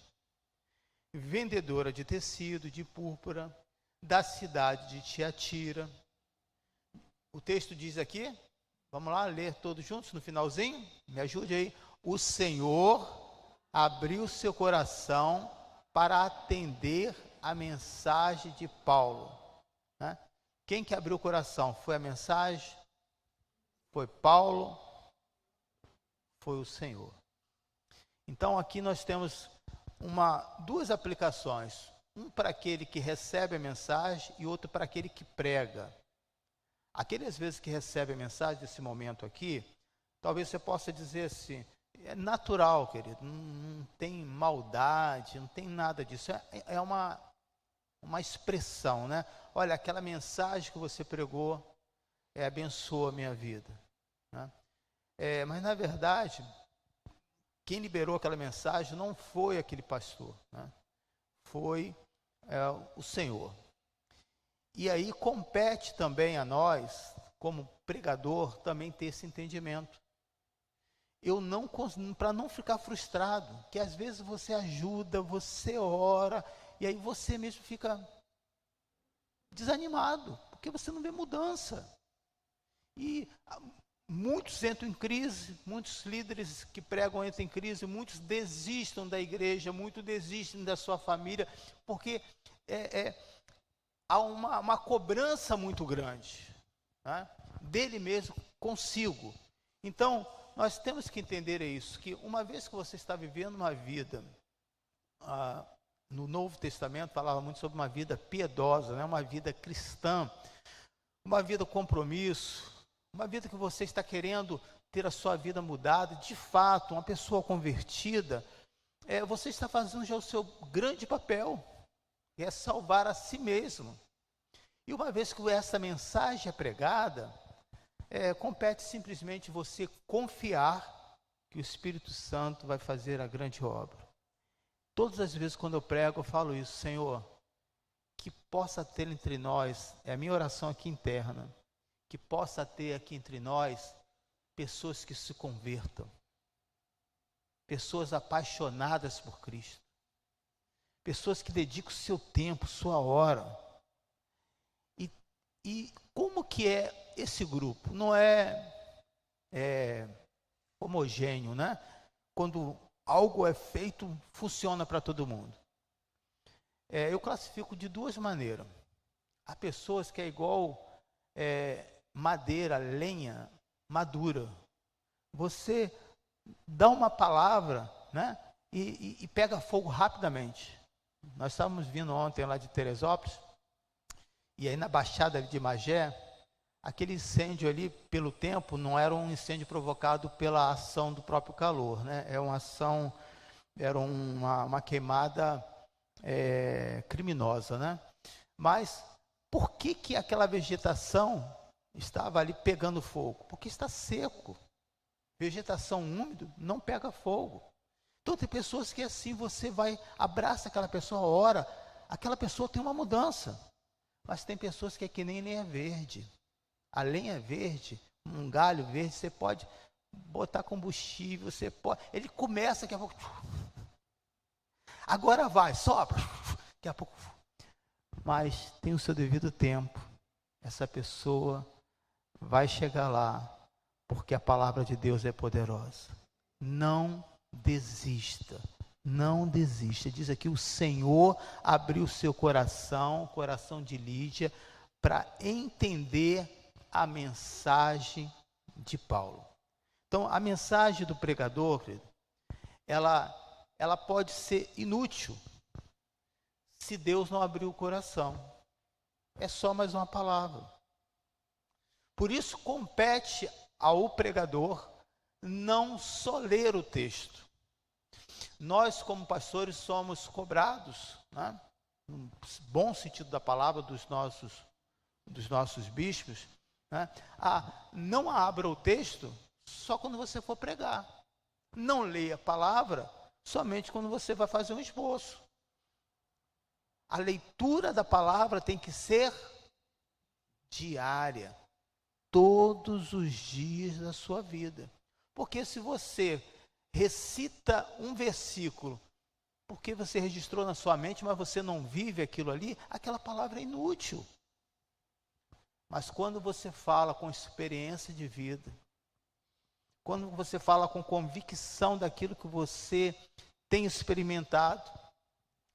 vendedora de tecido, de púrpura, da cidade de Tiatira. O texto diz aqui, vamos lá ler todos juntos no finalzinho, me ajude aí. O Senhor abriu seu coração para atender a mensagem de Paulo, né? Quem que abriu o coração? Foi a mensagem? Foi Paulo? Foi o Senhor. Então aqui nós temos duas aplicações. Um para aquele que recebe a mensagem e outro para aquele que prega. Aquele, às vezes, que recebe a mensagem desse momento aqui, talvez você possa dizer assim, é natural, querido, não tem maldade, não tem nada disso. É uma expressão, né? Olha, aquela mensagem que você pregou abençoa a minha vida, né? Mas, na verdade, quem liberou aquela mensagem não foi aquele pastor, né? Foi o Senhor. E aí compete também a nós, como pregador, também ter esse entendimento. Para não ficar frustrado, que às vezes você ajuda, você ora, e aí você mesmo fica desanimado, porque você não vê mudança. E muitos entram em crise, muitos líderes que pregam entram em crise, muitos desistem da igreja, muitos desistem da sua família, porque há uma cobrança muito grande, né, dele mesmo consigo. Então, nós temos que entender isso, que uma vez que você está vivendo uma vida, no Novo Testamento falava muito sobre uma vida piedosa, né, uma vida cristã, uma vida compromisso, uma vida que você está querendo ter a sua vida mudada, de fato, uma pessoa convertida, você está fazendo já o seu grande papel, que é salvar a si mesmo. E uma vez que essa mensagem é pregada, compete simplesmente você confiar que o Espírito Santo vai fazer a grande obra. Todas as vezes quando eu prego, eu falo isso, Senhor, que possa ter entre nós, é a minha oração aqui interna, que possa ter aqui entre nós pessoas que se convertam, pessoas apaixonadas por Cristo, pessoas que dedicam o seu tempo, sua hora. E como que é esse grupo? Não é homogêneo, né? Quando algo é feito, funciona para todo mundo. Eu classifico de duas maneiras. Há pessoas que é igual madeira, lenha madura. Você dá uma palavra, né? E pega fogo rapidamente. Nós estávamos vindo ontem lá de Teresópolis, e aí na Baixada de Magé, aquele incêndio ali, pelo tempo, não era um incêndio provocado pela ação do próprio calor, né? Era uma queimada criminosa, né? Mas por que aquela vegetação estava ali pegando fogo? Porque está seco. Vegetação úmida não pega fogo. Então tem pessoas que assim, você abraça aquela pessoa, ora, aquela pessoa tem uma mudança. Mas tem pessoas que é que nem lenha verde. A lenha verde, um galho verde, você pode botar combustível, ele começa daqui a pouco, agora vai, sopra, daqui a pouco, mas tem o seu devido tempo. Essa pessoa vai chegar lá, porque a palavra de Deus é poderosa. Não desista. Não desista. Diz aqui, o Senhor abriu seu coração, o coração de Lídia, para entender a mensagem de Paulo. Então, a mensagem do pregador, ela pode ser inútil se Deus não abrir o coração. É só mais uma palavra. Por isso, compete ao pregador não só ler o texto. Nós, como pastores, somos cobrados, né, no bom sentido da palavra, dos nossos bispos, né, não abra o texto só quando você for pregar. Não leia a palavra somente quando você vai fazer um esboço. A leitura da palavra tem que ser diária, todos os dias da sua vida. Porque se você recita um versículo, porque você registrou na sua mente, mas você não vive aquilo ali, aquela palavra é inútil. Mas quando você fala com experiência de vida, quando você fala com convicção daquilo que você tem experimentado,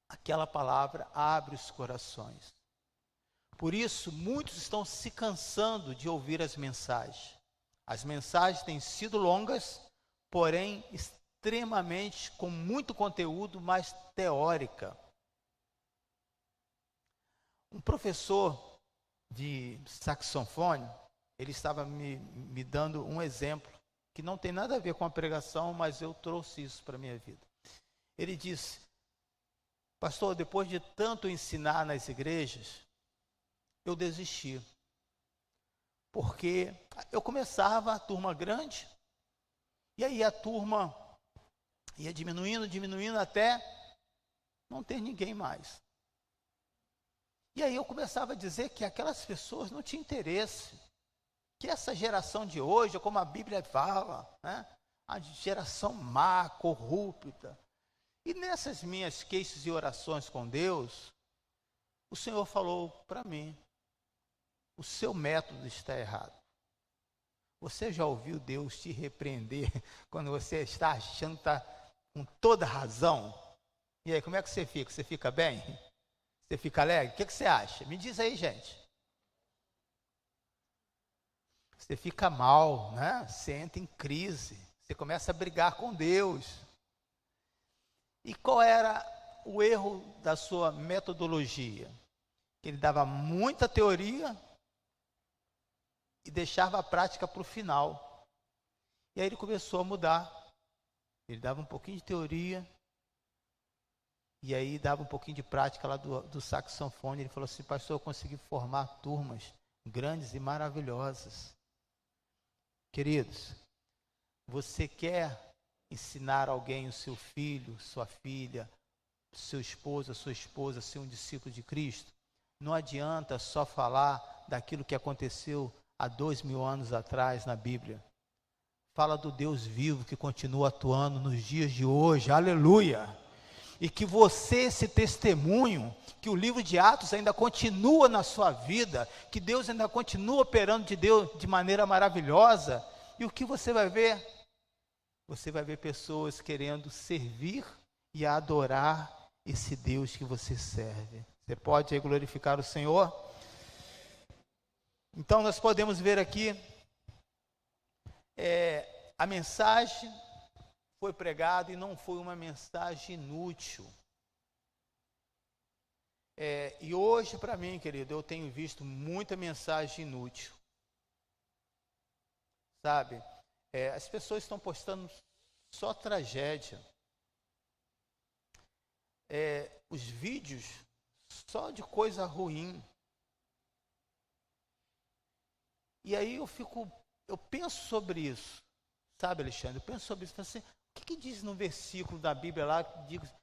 aquela palavra abre os corações. Por isso, muitos estão se cansando de ouvir as mensagens. As mensagens têm sido longas, porém extremamente, com muito conteúdo, mas teórica. Um professor de saxofone, ele estava me dando um exemplo, que não tem nada a ver com a pregação, mas eu trouxe isso para a minha vida. Ele disse: pastor, depois de tanto ensinar nas igrejas, eu desisti. Porque eu começava a turma grande, e aí a turma ia diminuindo até não ter ninguém mais. E aí eu começava a dizer que aquelas pessoas não tinham interesse, que essa geração de hoje, como a Bíblia fala, né, a geração má, corrupta. E nessas minhas queixas e orações com Deus, o Senhor falou para mim: o seu método está errado. Você já ouviu Deus te repreender quando você está achando que está com toda razão? E aí, como é que você fica? Você fica bem? Você fica alegre? O que você acha? Me diz aí, gente. Você fica mal, né? Você entra em crise. Você começa a brigar com Deus. E qual era o erro da sua metodologia? Ele dava muita teoria e deixava a prática para o final. E aí ele começou a mudar. Ele dava um pouquinho de teoria, e aí dava um pouquinho de prática lá do saxofone. Ele falou assim: pastor, eu consegui formar turmas grandes e maravilhosas. Queridos, você quer ensinar alguém, o seu filho, sua filha, seu esposo, a sua esposa, ser um discípulo de Cristo? Não adianta só falar daquilo que aconteceu há 2000 anos atrás na Bíblia. Fala do Deus vivo que continua atuando nos dias de hoje, aleluia! E que você, esse testemunho, que o livro de Atos ainda continua na sua vida, que Deus ainda continua operando de maneira maravilhosa. E o que você vai ver? Você vai ver pessoas querendo servir e adorar esse Deus que você serve. Você pode aí glorificar o Senhor? Então nós podemos ver aqui, a mensagem foi pregada e não foi uma mensagem inútil. E hoje, para mim, querido, eu tenho visto muita mensagem inútil. Sabe? As pessoas estão postando só tragédia. Os vídeos só de coisa ruim. E aí eu penso sobre isso, sabe, Alexandre? Eu penso sobre isso, assim, o que diz no versículo da Bíblia lá, que diz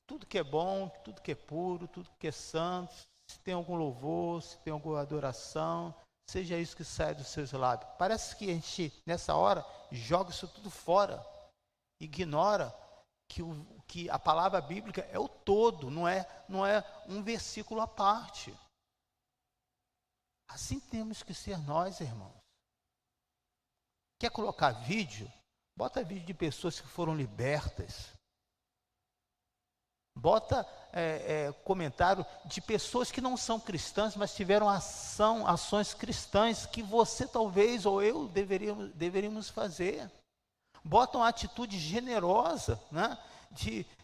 tudo que é bom, tudo que é puro, tudo que é santo, se tem algum louvor, se tem alguma adoração, seja isso que sai dos seus lábios. Parece que a gente, nessa hora, joga isso tudo fora, ignora que a palavra bíblica é o todo, não é um versículo à parte. Assim temos que ser nós, irmãos. Quer colocar vídeo? Bota vídeo de pessoas que foram libertas. Bota comentário de pessoas que não são cristãs, mas tiveram ações cristãs que você talvez ou eu deveríamos fazer. Bota uma atitude generosa, né?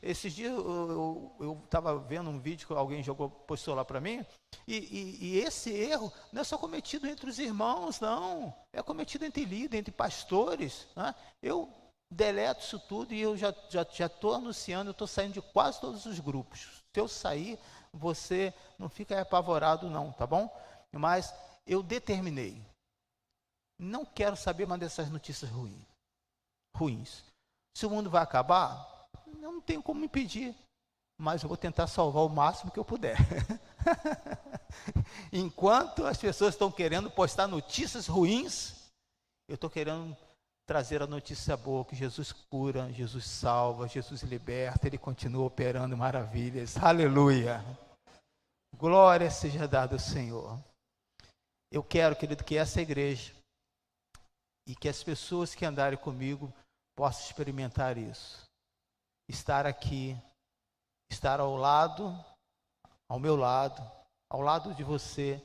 Esses dias eu estava vendo um vídeo que alguém postou lá para mim, e esse erro não é só cometido entre os irmãos, não, é cometido entre líderes, entre pastores, né? Eu deleto isso tudo e eu já estou anunciando, eu estou saindo de quase todos os grupos. Se eu sair, você não fica apavorado não, tá bom? Mas eu determinei, não quero saber mais dessas notícias ruins. Se o mundo vai acabar, eu não tenho como impedir, mas eu vou tentar salvar o máximo que eu puder. Enquanto as pessoas estão querendo postar notícias ruins, eu estou querendo trazer a notícia boa, que Jesus cura, Jesus salva, Jesus liberta, Ele continua operando maravilhas. Aleluia! Glória seja dada ao Senhor. Eu quero, querido, que essa igreja e que as pessoas que andarem comigo possam experimentar isso. Estar aqui, estar ao meu lado, ao lado de você,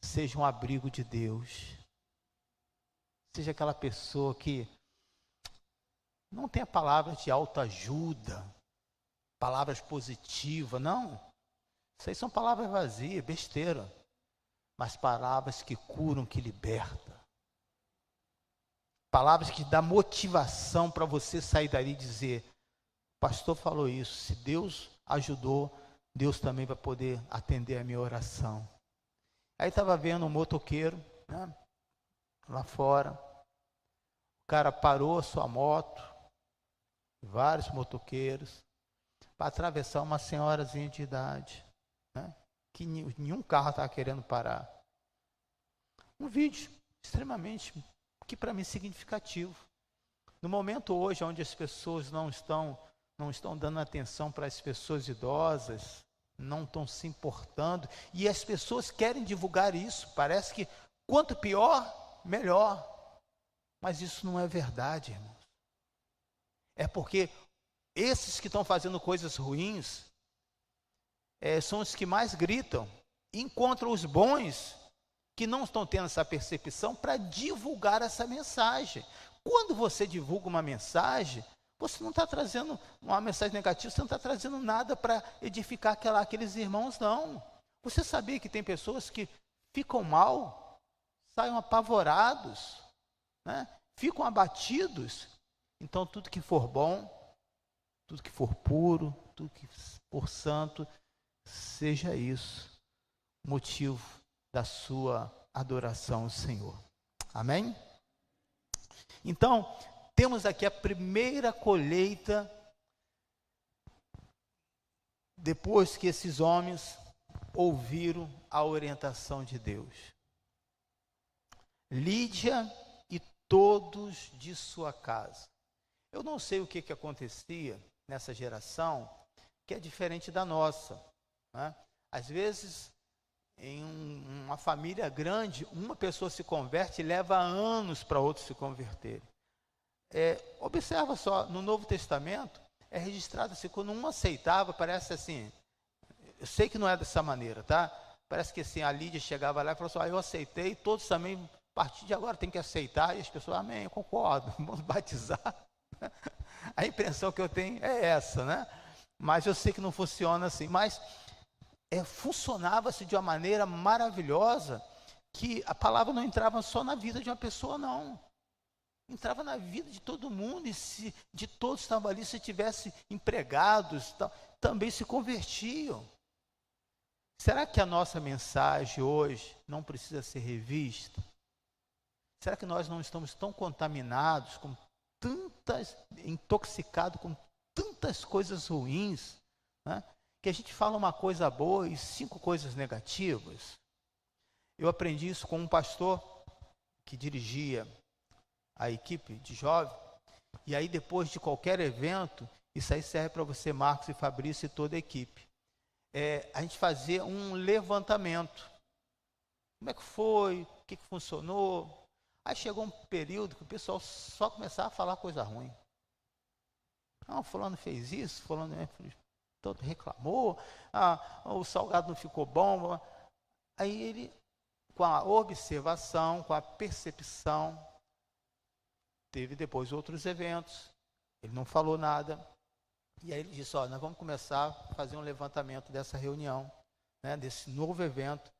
seja um abrigo de Deus. Seja aquela pessoa que Não tenha palavras de autoajuda, palavras positivas, não. Isso aí são palavras vazias, besteira. Mas palavras que curam, que libertam. Palavras que dão motivação para você sair dali e dizer: o pastor falou isso, se Deus ajudou, Deus também vai poder atender a minha oração. Aí estava vendo um motoqueiro, né, lá fora. O cara parou a sua moto, vários motoqueiros, para atravessar uma senhorazinha de idade, né, que nenhum carro estava querendo parar. Um vídeo extremamente, que para mim é significativo. No momento hoje, onde as pessoas não estão dando atenção para as pessoas idosas, não estão se importando, e as pessoas querem divulgar isso, parece que quanto pior, melhor. Mas isso não é verdade, irmãos. É porque esses que estão fazendo coisas ruins, são os que mais gritam, encontram os bons que não estão tendo essa percepção para divulgar essa mensagem. Quando você divulga uma mensagem, você não está trazendo uma mensagem negativa, você não está trazendo nada para edificar aqueles irmãos, não. Você sabia que tem pessoas que ficam mal, saem apavorados, né? Ficam abatidos. Então, tudo que for bom, tudo que for puro, tudo que for santo, seja isso motivo da sua adoração ao Senhor. Amém? Então, temos aqui a primeira colheita, depois que esses homens ouviram a orientação de Deus. Lídia e todos de sua casa. Eu não sei o que acontecia nessa geração, que é diferente da nossa, né? Às vezes, em uma família grande, uma pessoa se converte e leva anos para outros se converterem. Observa só, no Novo Testamento, é registrado assim, quando um aceitava, parece assim, eu sei que não é dessa maneira, tá? Parece que assim, a Lídia chegava lá e falou assim: eu aceitei, todos também, a partir de agora tem que aceitar, e as pessoas, amém, eu concordo, vamos batizar. A impressão que eu tenho é essa, né? Mas eu sei que não funciona assim, mas funcionava-se de uma maneira maravilhosa, que a palavra não entrava só na vida de uma pessoa, não. Entrava na vida de todo mundo, e se de todos estavam ali, se tivesse empregados, também se convertiam. Será que a nossa mensagem hoje não precisa ser revista? Será que nós não estamos tão contaminados, intoxicados com tantas coisas ruins, né, que a gente fala uma coisa boa e 5 coisas negativas? Eu aprendi isso com um pastor que dirigia a equipe de jovem, e aí depois de qualquer evento, isso aí serve para você, Marcos e Fabrício e toda a equipe, a gente fazia um levantamento. Como é que foi? O que funcionou? Aí chegou um período que o pessoal só começava a falar coisa ruim. Não, fulano fez isso, fulano todo reclamou, o salgado não ficou bom. Aí ele, com a observação, com a percepção, teve depois outros eventos, ele não falou nada, e aí ele disse: nós vamos começar a fazer um levantamento dessa reunião, né, desse novo evento,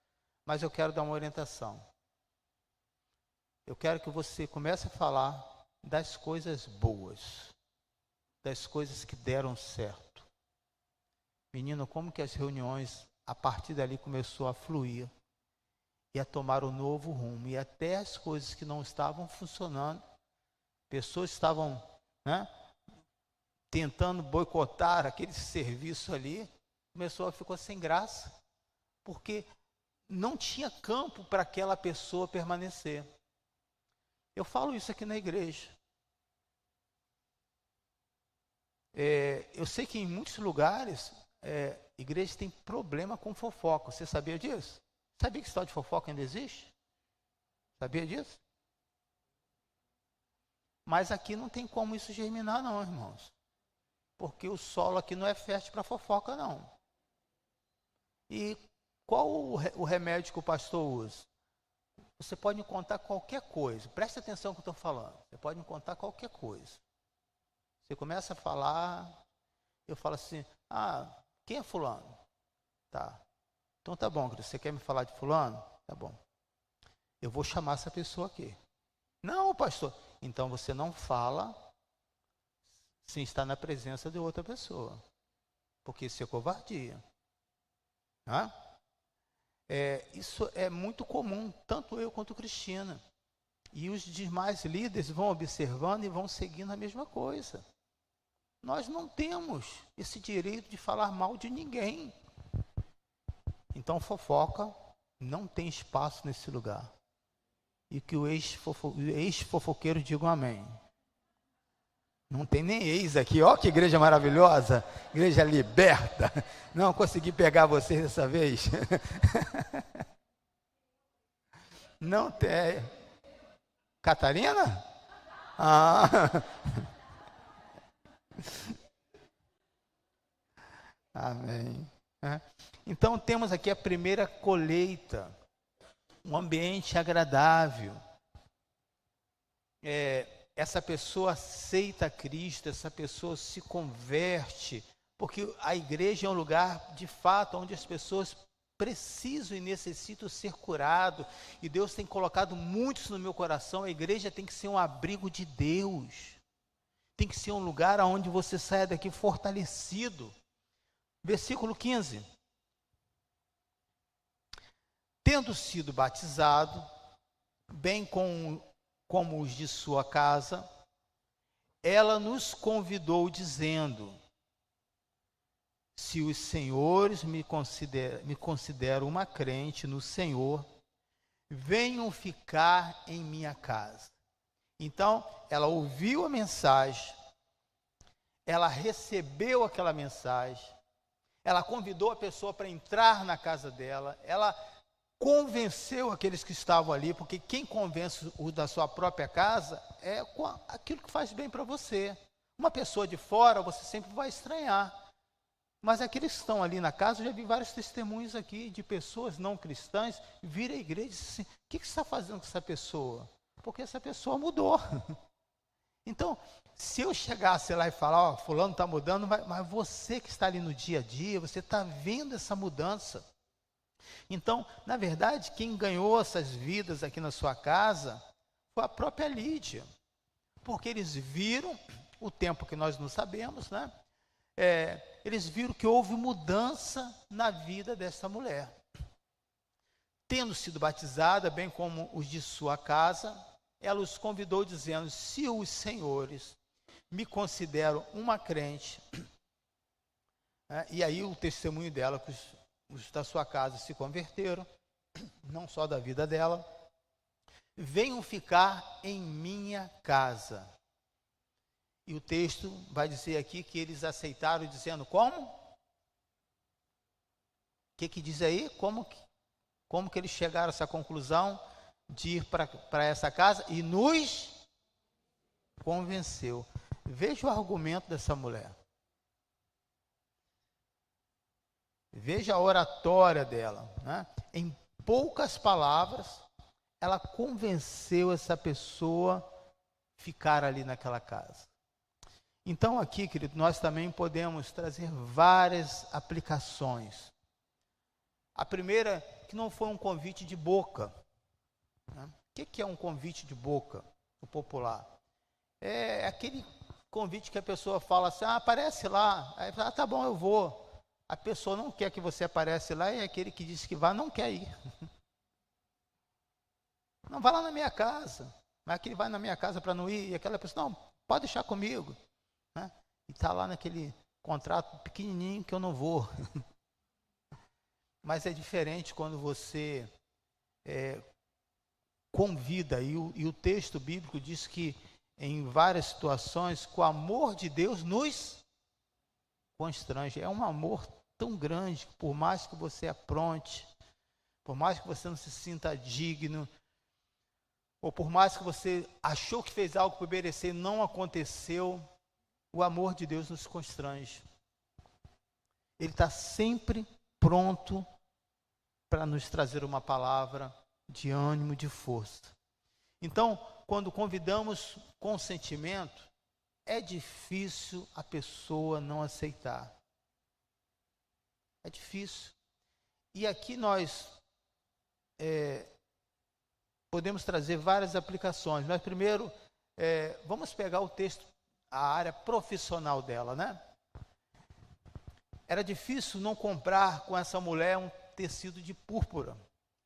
mas eu quero dar uma orientação. Eu quero que você comece a falar das coisas boas, das coisas que deram certo. Menino, como que as reuniões, a partir dali, começou a fluir e a tomar um novo rumo, e até as coisas que não estavam funcionando, pessoas estavam, né, tentando boicotar aquele serviço ali, ficou sem graça, porque não tinha campo para aquela pessoa permanecer. Eu falo isso aqui na igreja. Eu sei que em muitos lugares, igrejas têm problema com fofoca. Você sabia disso? Sabia que esse tal de fofoca ainda existe? Sabia disso? Mas aqui não tem como isso germinar, não, irmãos. Porque o solo aqui não é fértil para fofoca, não. E qual o remédio que o pastor usa? Você pode me contar qualquer coisa. Preste atenção no que eu estou falando. Você pode me contar qualquer coisa. Você começa a falar, eu falo assim, quem é fulano? Tá. Então tá bom, você quer me falar de fulano? Tá bom. Eu vou chamar essa pessoa aqui. Não, pastor. Então você não fala sem estar na presença de outra pessoa. Porque isso é covardia. Isso é muito comum, tanto eu quanto Cristina. E os demais líderes vão observando e vão seguindo a mesma coisa. Nós não temos esse direito de falar mal de ninguém. Então, fofoca não tem espaço nesse lugar. E que o ex-fofoqueiro diga um amém. Não tem nem ex aqui. Ó, que igreja maravilhosa. Igreja liberta. Não consegui pegar vocês dessa vez. Não tem. Catarina? Amém. Então temos aqui a primeira colheita, um ambiente agradável. Essa pessoa aceita Cristo, essa pessoa se converte, porque a igreja é um lugar, de fato, onde as pessoas precisam e necessitam ser curadas, e Deus tem colocado muitos no meu coração. A igreja tem que ser um abrigo de Deus, tem que ser um lugar onde você saia daqui fortalecido. Versículo 15. Tendo sido batizado, bem como os de sua casa, ela nos convidou dizendo: se os senhores me consideram uma crente no Senhor, venham ficar em minha casa. Então, ela ouviu a mensagem, ela recebeu aquela mensagem, ela convidou a pessoa para entrar na casa dela, ela convenceu aqueles que estavam ali, porque quem convence o da sua própria casa é aquilo que faz bem para você. Uma pessoa de fora, você sempre vai estranhar. Mas aqueles que estão ali na casa, eu já vi vários testemunhos aqui de pessoas não cristãs, vir à igreja e dizem assim: o que você está fazendo com essa pessoa? Porque essa pessoa mudou. Então, se eu chegasse lá e falar, fulano está mudando, mas você que está ali no dia a dia, você está vendo essa mudança. Então, na verdade, quem ganhou essas vidas aqui na sua casa foi a própria Lídia. Porque eles viram, o tempo que nós não sabemos, né? Eles viram que houve mudança na vida dessa mulher. Tendo sido batizada, bem como os de sua casa, ela os convidou dizendo: se os senhores me consideram uma crente, e aí o testemunho dela, que os da sua casa se converteram, não só da vida dela, venham ficar em minha casa. E o texto vai dizer aqui que eles aceitaram, dizendo como? O que diz aí? Como que eles chegaram a essa conclusão de ir para essa casa? E nos convenceu. Veja o argumento dessa mulher. Veja a oratória dela, né? Em poucas palavras, ela convenceu essa pessoa a ficar ali naquela casa. Então aqui, querido, nós também podemos trazer várias aplicações. A primeira, que não foi um convite de boca. Né? O que é um convite de boca, o popular? É aquele convite que a pessoa fala assim: aparece lá. Aí fala: tá bom, eu vou. A pessoa não quer que você apareça lá, e aquele que disse que vai não quer ir. Não, vai lá na minha casa. Mas aquele vai na minha casa para não ir, e aquela pessoa: não, pode deixar comigo. Né? E está lá naquele contrato pequenininho que eu não vou. Mas é diferente quando você convida, e o texto bíblico diz que em várias situações, com o amor de Deus nos constrange. É um amor tão grande que, por mais que você apronte, por mais que você não se sinta digno, ou por mais que você achou que fez algo para merecer e não aconteceu, o amor de Deus nos constrange. Ele está sempre pronto para nos trazer uma palavra de ânimo, de força. Então, quando convidamos com sentimento, é difícil a pessoa não aceitar. É difícil. E aqui nós podemos trazer várias aplicações, mas primeiro vamos pegar o texto, a área profissional dela, né? Era difícil não comprar com essa mulher um tecido de púrpura,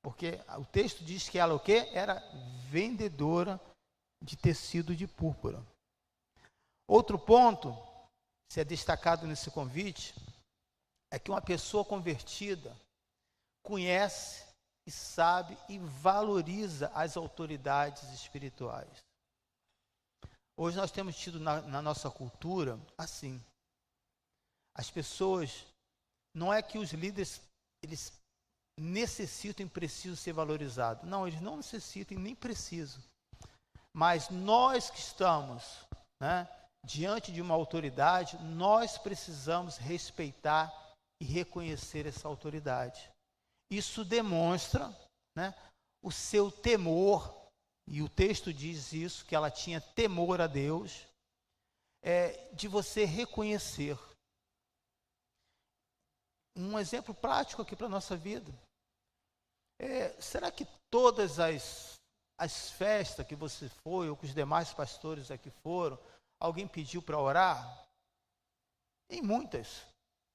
porque o texto diz que ela o quê? Era vendedora de tecido de púrpura. Outro ponto, se é destacado nesse convite, é que uma pessoa convertida conhece e sabe e valoriza as autoridades espirituais. Hoje nós temos tido na nossa cultura assim. As pessoas, não é que os líderes, eles necessitam e precisam ser valorizados. Não, eles não necessitam e nem precisam. Mas nós que estamos, né, diante de uma autoridade, nós precisamos respeitar e reconhecer essa autoridade. Isso demonstra, né, o seu temor, e o texto diz isso, que ela tinha temor a Deus, de você reconhecer. Um exemplo prático aqui para a nossa vida. Será que todas as festas que você foi, ou que os demais pastores aqui foram, alguém pediu para orar? Em muitas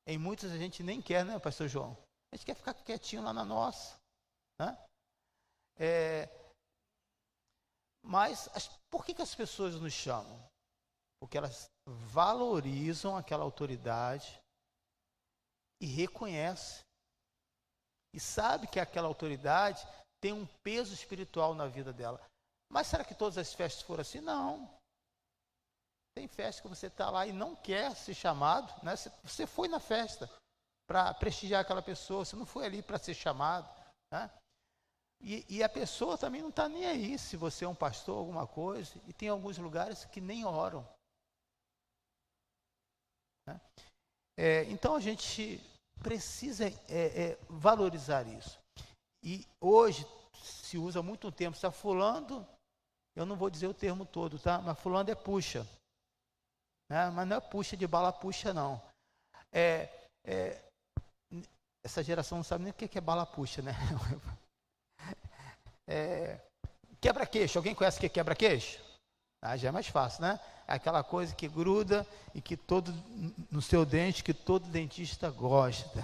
a gente nem quer, né, pastor João? A gente quer ficar quietinho lá na nossa, né? Mas por que as pessoas nos chamam? Porque elas valorizam aquela autoridade e reconhecem. E sabe que aquela autoridade tem um peso espiritual na vida dela. Mas será que todas as festas foram assim? Não. Tem festa que você está lá e não quer ser chamado, né? Você foi na festa para prestigiar aquela pessoa, você não foi ali para ser chamado, né? E a pessoa também não está nem aí se você é um pastor, alguma coisa, e tem alguns lugares que nem oram, né? Então a gente precisa valorizar isso. E hoje se usa muito tempo, está fulano, eu não vou dizer o termo todo, tá? Mas fulano é puxa, né? Mas não é puxa de bala puxa, não. Essa geração não sabe nem o que é bala puxa, né? Quebra-queixo, alguém conhece o que é quebra-queixo? Já é mais fácil, né? É aquela coisa que gruda e que no seu dente, que todo dentista gosta,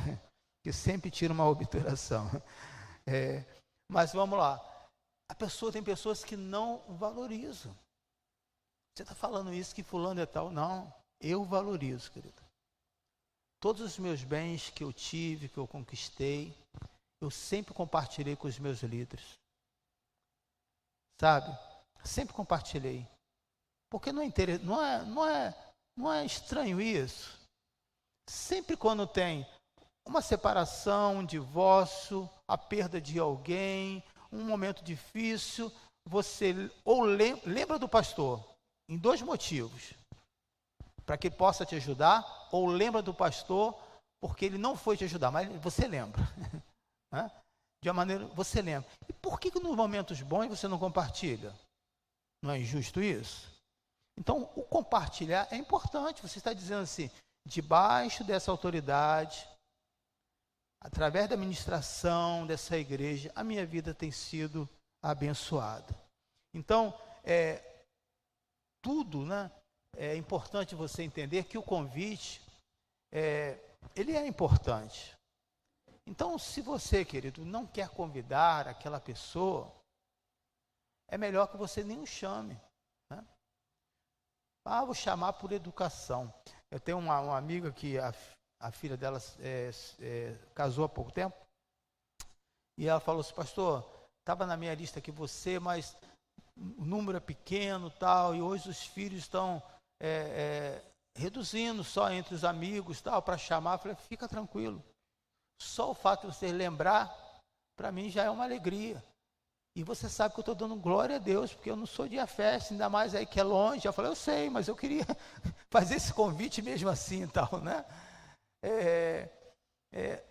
que sempre tira uma obturação. Mas vamos lá. Tem pessoas que não valorizam. Você está falando isso, que fulano é tal? Não, eu valorizo, querido. Todos os meus bens que eu tive, que eu conquistei, eu sempre compartilhei com os meus líderes. Sabe? Sempre compartilhei. Porque não é estranho isso? Sempre quando tem uma separação, um divórcio, a perda de alguém, um momento difícil, você ou lembra do pastor, em 2 motivos. Para que ele possa te ajudar, ou lembra do pastor, porque ele não foi te ajudar, mas você lembra. Né? De uma maneira, você lembra. E por que nos momentos bons você não compartilha? Não é injusto isso? Então, o compartilhar é importante. Você está dizendo assim, debaixo dessa autoridade, através da administração dessa igreja, a minha vida tem sido abençoada. Então, tudo, né? É importante você entender que o convite, ele é importante. Então, se você, querido, não quer convidar aquela pessoa, é melhor que você nem o chame, né? Vou chamar por educação. Eu tenho uma amiga que a filha dela casou há pouco tempo, e ela falou assim, pastor, estava na minha lista aqui você, mas o número é pequeno, tal, e hoje os filhos estão reduzindo só entre os amigos, tal, para chamar. Eu falei, fica tranquilo. Só o fato de você lembrar, para mim já é uma alegria. E você sabe que eu estou dando glória a Deus, porque eu não sou de ir à festa, ainda mais aí que é longe. Eu falei, eu sei, mas eu queria fazer esse convite mesmo assim e tal, né?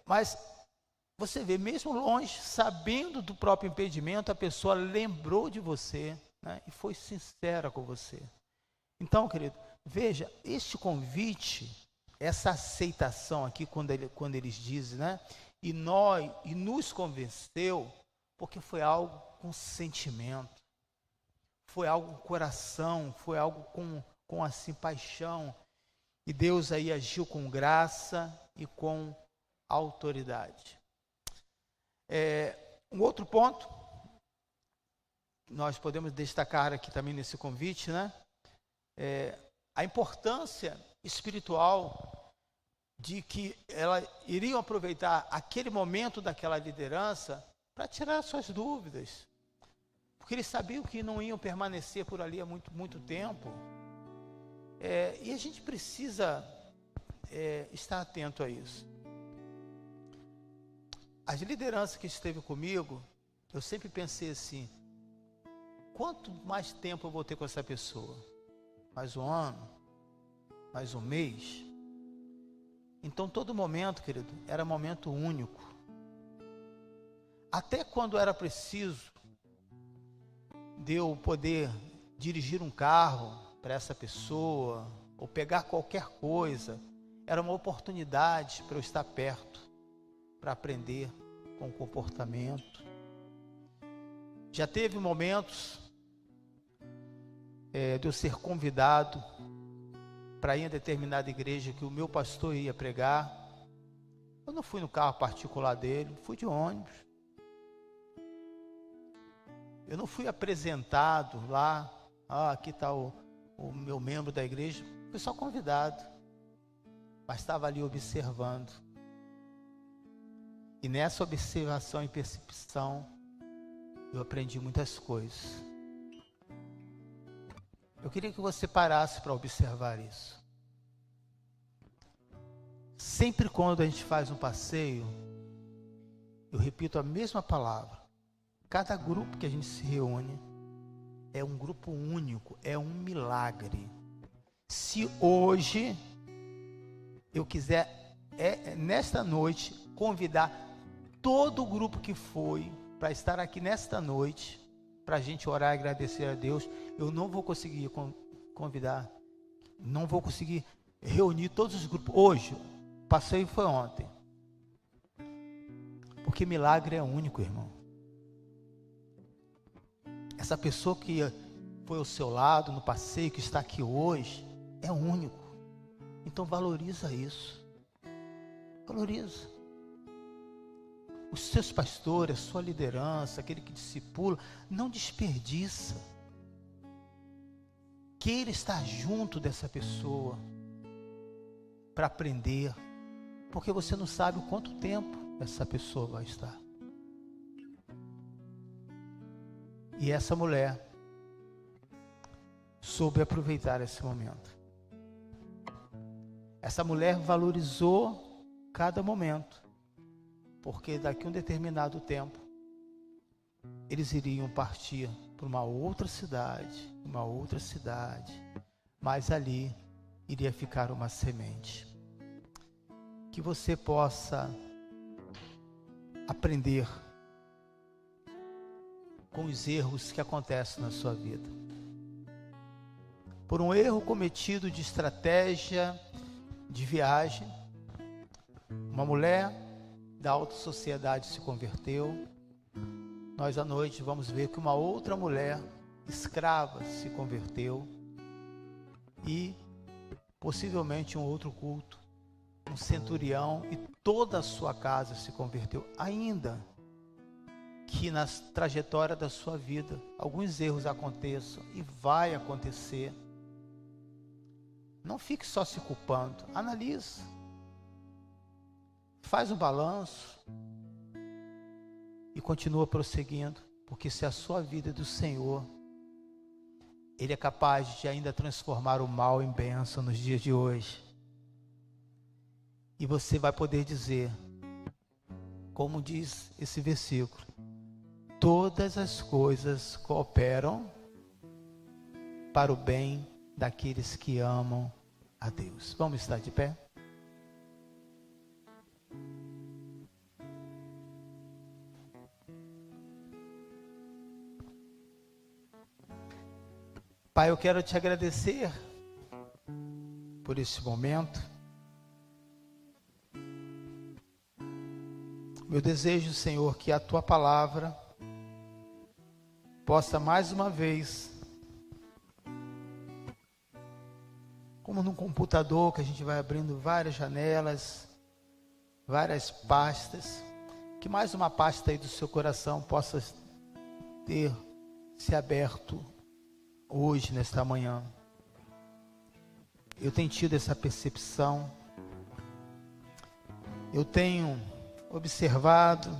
Mas você vê, mesmo longe, sabendo do próprio impedimento, a pessoa lembrou de você, né? E foi sincera com você. Então, querido, veja, este convite, essa aceitação aqui, quando eles dizem, né? E nos convenceu, porque foi algo com sentimento, foi algo com coração, foi algo com assim, paixão. E Deus aí agiu com graça e com autoridade. Um outro ponto, nós podemos destacar aqui também nesse convite, né? A importância espiritual de que elas iriam aproveitar aquele momento daquela liderança para tirar suas dúvidas, porque eles sabiam que não iam permanecer por ali há muito tempo. E a gente precisa estar atento a isso. As lideranças que esteve comigo, eu sempre pensei assim: quanto mais tempo eu vou ter com essa pessoa? Mais um ano? Mais um mês? Então, todo momento, querido, era momento único. Até quando era preciso de eu poder dirigir um carro para essa pessoa, ou pegar qualquer coisa, era uma oportunidade para eu estar perto, para aprender com o comportamento. Já teve momentos de eu ser convidado para ir a determinada igreja que o meu pastor ia pregar. Eu não fui no carro particular dele, fui de ônibus. Eu não fui apresentado lá, aqui está o meu membro da igreja. Fui só convidado, mas estava ali observando. E nessa observação e percepção, eu aprendi muitas coisas. Eu queria que você parasse para observar isso. Sempre quando a gente faz um passeio, eu repito a mesma palavra. Cada grupo que a gente se reúne é um grupo único, é um milagre. Se hoje eu quiser, nesta noite, convidar todo o grupo que foi para estar aqui nesta noite, para a gente orar e agradecer a Deus, eu não vou conseguir convidar, não vou conseguir reunir todos os grupos. Hoje, o passeio foi ontem. Porque milagre é único, irmão. Essa pessoa que foi ao seu lado no passeio, que está aqui hoje, é único. Então valoriza isso. Valoriza. Os seus pastores, a sua liderança, aquele que discipula, não desperdiça. Queira estar junto dessa pessoa para aprender, porque você não sabe o quanto tempo essa pessoa vai estar. E essa mulher soube aproveitar esse momento. Essa mulher valorizou cada momento, porque daqui a um determinado tempo, eles iriam partir para uma outra cidade, mas ali iria ficar uma semente. Que você possa aprender com os erros que acontecem na sua vida. Por um erro cometido de estratégia de viagem, uma mulher da alta sociedade se converteu. Nós à noite vamos ver que uma outra mulher escrava se converteu, e possivelmente um outro culto, um centurião e toda a sua casa se converteu. Ainda que na trajetória da sua vida alguns erros aconteçam, e vai acontecer, não fique só se culpando, analisa, faz um balanço e continua prosseguindo, porque se a sua vida é do Senhor, Ele é capaz de ainda transformar o mal em bênção nos dias de hoje. E você vai poder dizer, como diz esse versículo: todas as coisas cooperam para o bem daqueles que amam a Deus. Vamos estar de pé? Pai, eu quero te agradecer por esse momento. Meu desejo, Senhor, que a Tua palavra possa mais uma vez, como num computador que a gente vai abrindo várias janelas, várias pastas, que mais uma pasta aí do seu coração possa ter se aberto hoje, nesta manhã. Eu tenho tido essa percepção, eu tenho observado,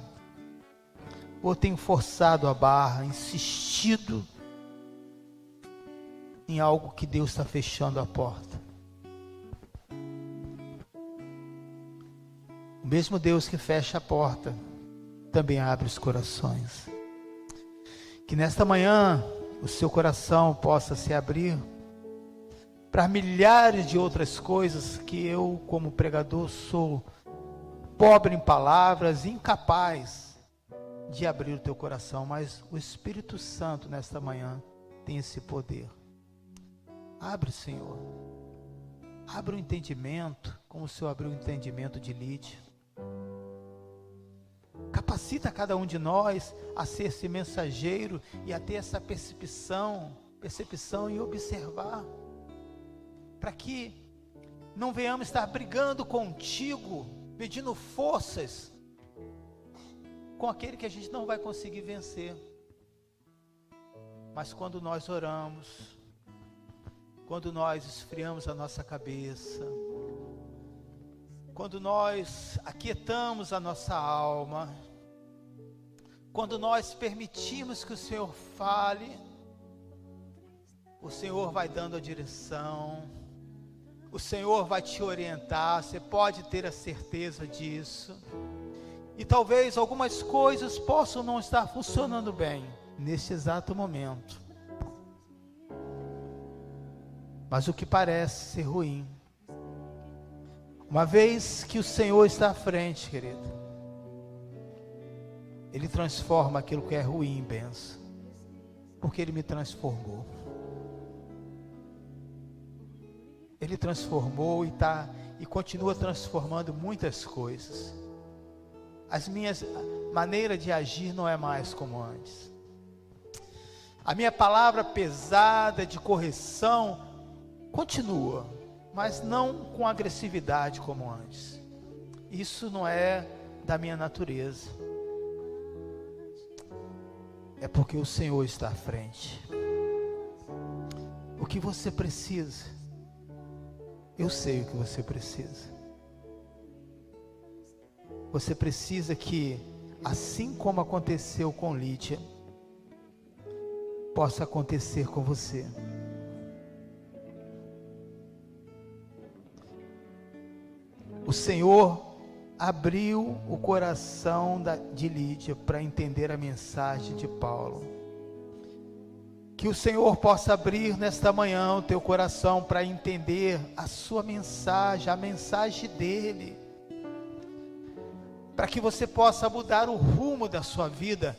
ou tenho forçado a barra, insistido em algo que Deus está fechando a porta. O mesmo Deus que fecha a porta, também abre os corações. Que nesta manhã, o seu coração possa se abrir para milhares de outras coisas que eu, como pregador, sou pobre em palavras, incapaz de abrir o teu coração, mas o Espírito Santo nesta manhã tem esse poder. Abre, Senhor, abre o entendimento, como o Senhor abriu o entendimento de Lídia. Capacita cada um de nós a ser esse mensageiro e a ter essa percepção e observar, para que não venhamos estar brigando contigo, pedindo forças com aquele que a gente não vai conseguir vencer. Mas quando nós oramos, quando nós esfriamos a nossa cabeça, quando nós aquietamos a nossa alma, quando nós permitimos que o Senhor fale, o Senhor vai dando a direção, o Senhor vai te orientar, você pode ter a certeza disso. E talvez algumas coisas possam não estar funcionando bem nesse exato momento, mas o que parece ser ruim, uma vez que o Senhor está à frente, querido, Ele transforma aquilo que é ruim em bênção, porque Ele me transformou. Ele transformou e continua transformando muitas coisas. As minhas maneiras de agir não é mais como antes. A minha palavra pesada de correção continua, mas não com agressividade como antes. Isso não é da minha natureza. É porque o Senhor está à frente. O que você precisa? Eu sei o que você precisa. Você precisa que, assim como aconteceu com Lídia, possa acontecer com você. O Senhor abriu o coração de Lídia para entender a mensagem de Paulo. Que o Senhor possa abrir nesta manhã o teu coração para entender a sua mensagem, a mensagem dele. Para que você possa mudar o rumo da sua vida.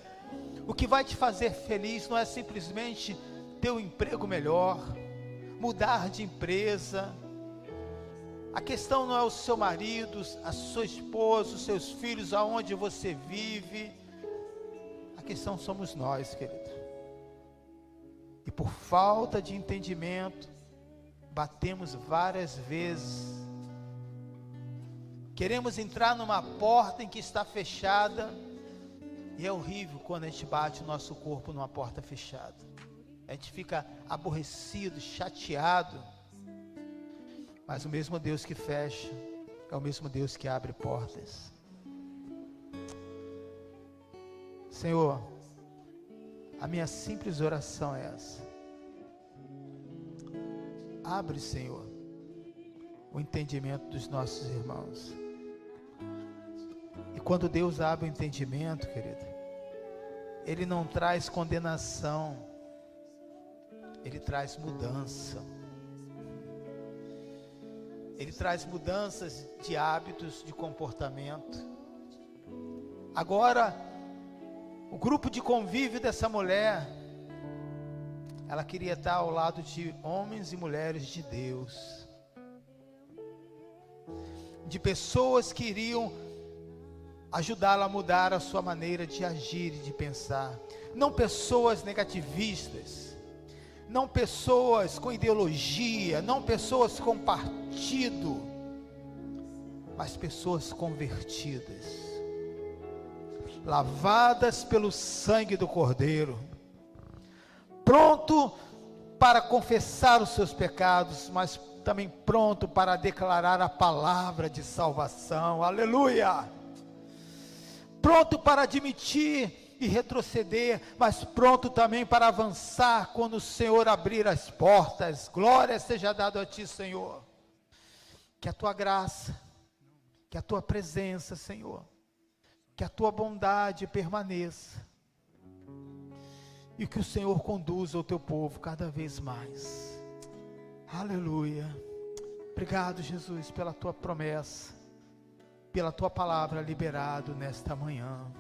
O que vai te fazer feliz não é simplesmente ter um emprego melhor, mudar de empresa. A questão não é o seu marido, a sua esposa, os seus filhos, aonde você vive. A questão somos nós, querido. E por falta de entendimento, batemos várias vezes. Queremos entrar numa porta em que está fechada. E é horrível quando a gente bate o nosso corpo numa porta fechada. A gente fica aborrecido, chateado. Mas o mesmo Deus que fecha é o mesmo Deus que abre portas. Senhor, a minha simples oração é essa. Abre, Senhor, o entendimento dos nossos irmãos. E quando Deus abre o entendimento, querido, Ele não traz condenação, Ele traz mudança. Ele traz mudanças de hábitos, de comportamento. Agora, o grupo de convívio dessa mulher, ela queria estar ao lado de homens e mulheres de Deus. de pessoas que iriam ajudá-la a mudar a sua maneira de agir e de pensar. Não pessoas negativistas, não pessoas com ideologia, não pessoas com partido, mas pessoas convertidas, lavadas pelo sangue do Cordeiro, pronto para confessar os seus pecados, mas também pronto para declarar a palavra de salvação. Aleluia! Pronto para admitir e retroceder, mas pronto também para avançar quando o Senhor abrir as portas. Glória seja dada a Ti, Senhor. Que a Tua graça, que a Tua presença, Senhor, que a Tua bondade permaneça, e que o Senhor conduza o Teu povo cada vez mais. Aleluia. Obrigado, Jesus, pela Tua promessa, pela Tua palavra liberado nesta manhã.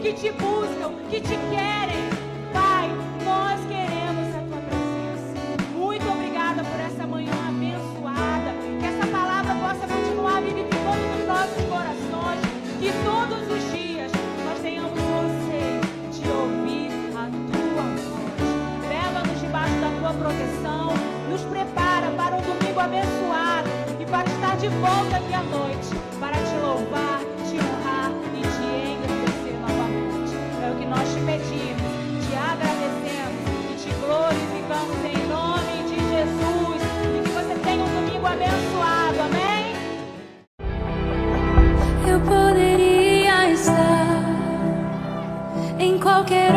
que te buscam, que te querem. Pai, nós queremos a tua presença. Muito obrigada por essa manhã abençoada. Que essa palavra possa continuar vivificando nos nossos corações. Que todos os dias nós tenhamos o anseio de ouvir a tua voz. Leva-nos debaixo da tua proteção. Nos prepara para um domingo abençoado e para estar de volta aqui à noite, para te louvar, te honrar e te engrandecer novamente. É o que nós te pedimos, te agradecemos e te glorificamos em nome de Jesus. E que você tenha um domingo abençoado, amém? Eu poderia estar em qualquer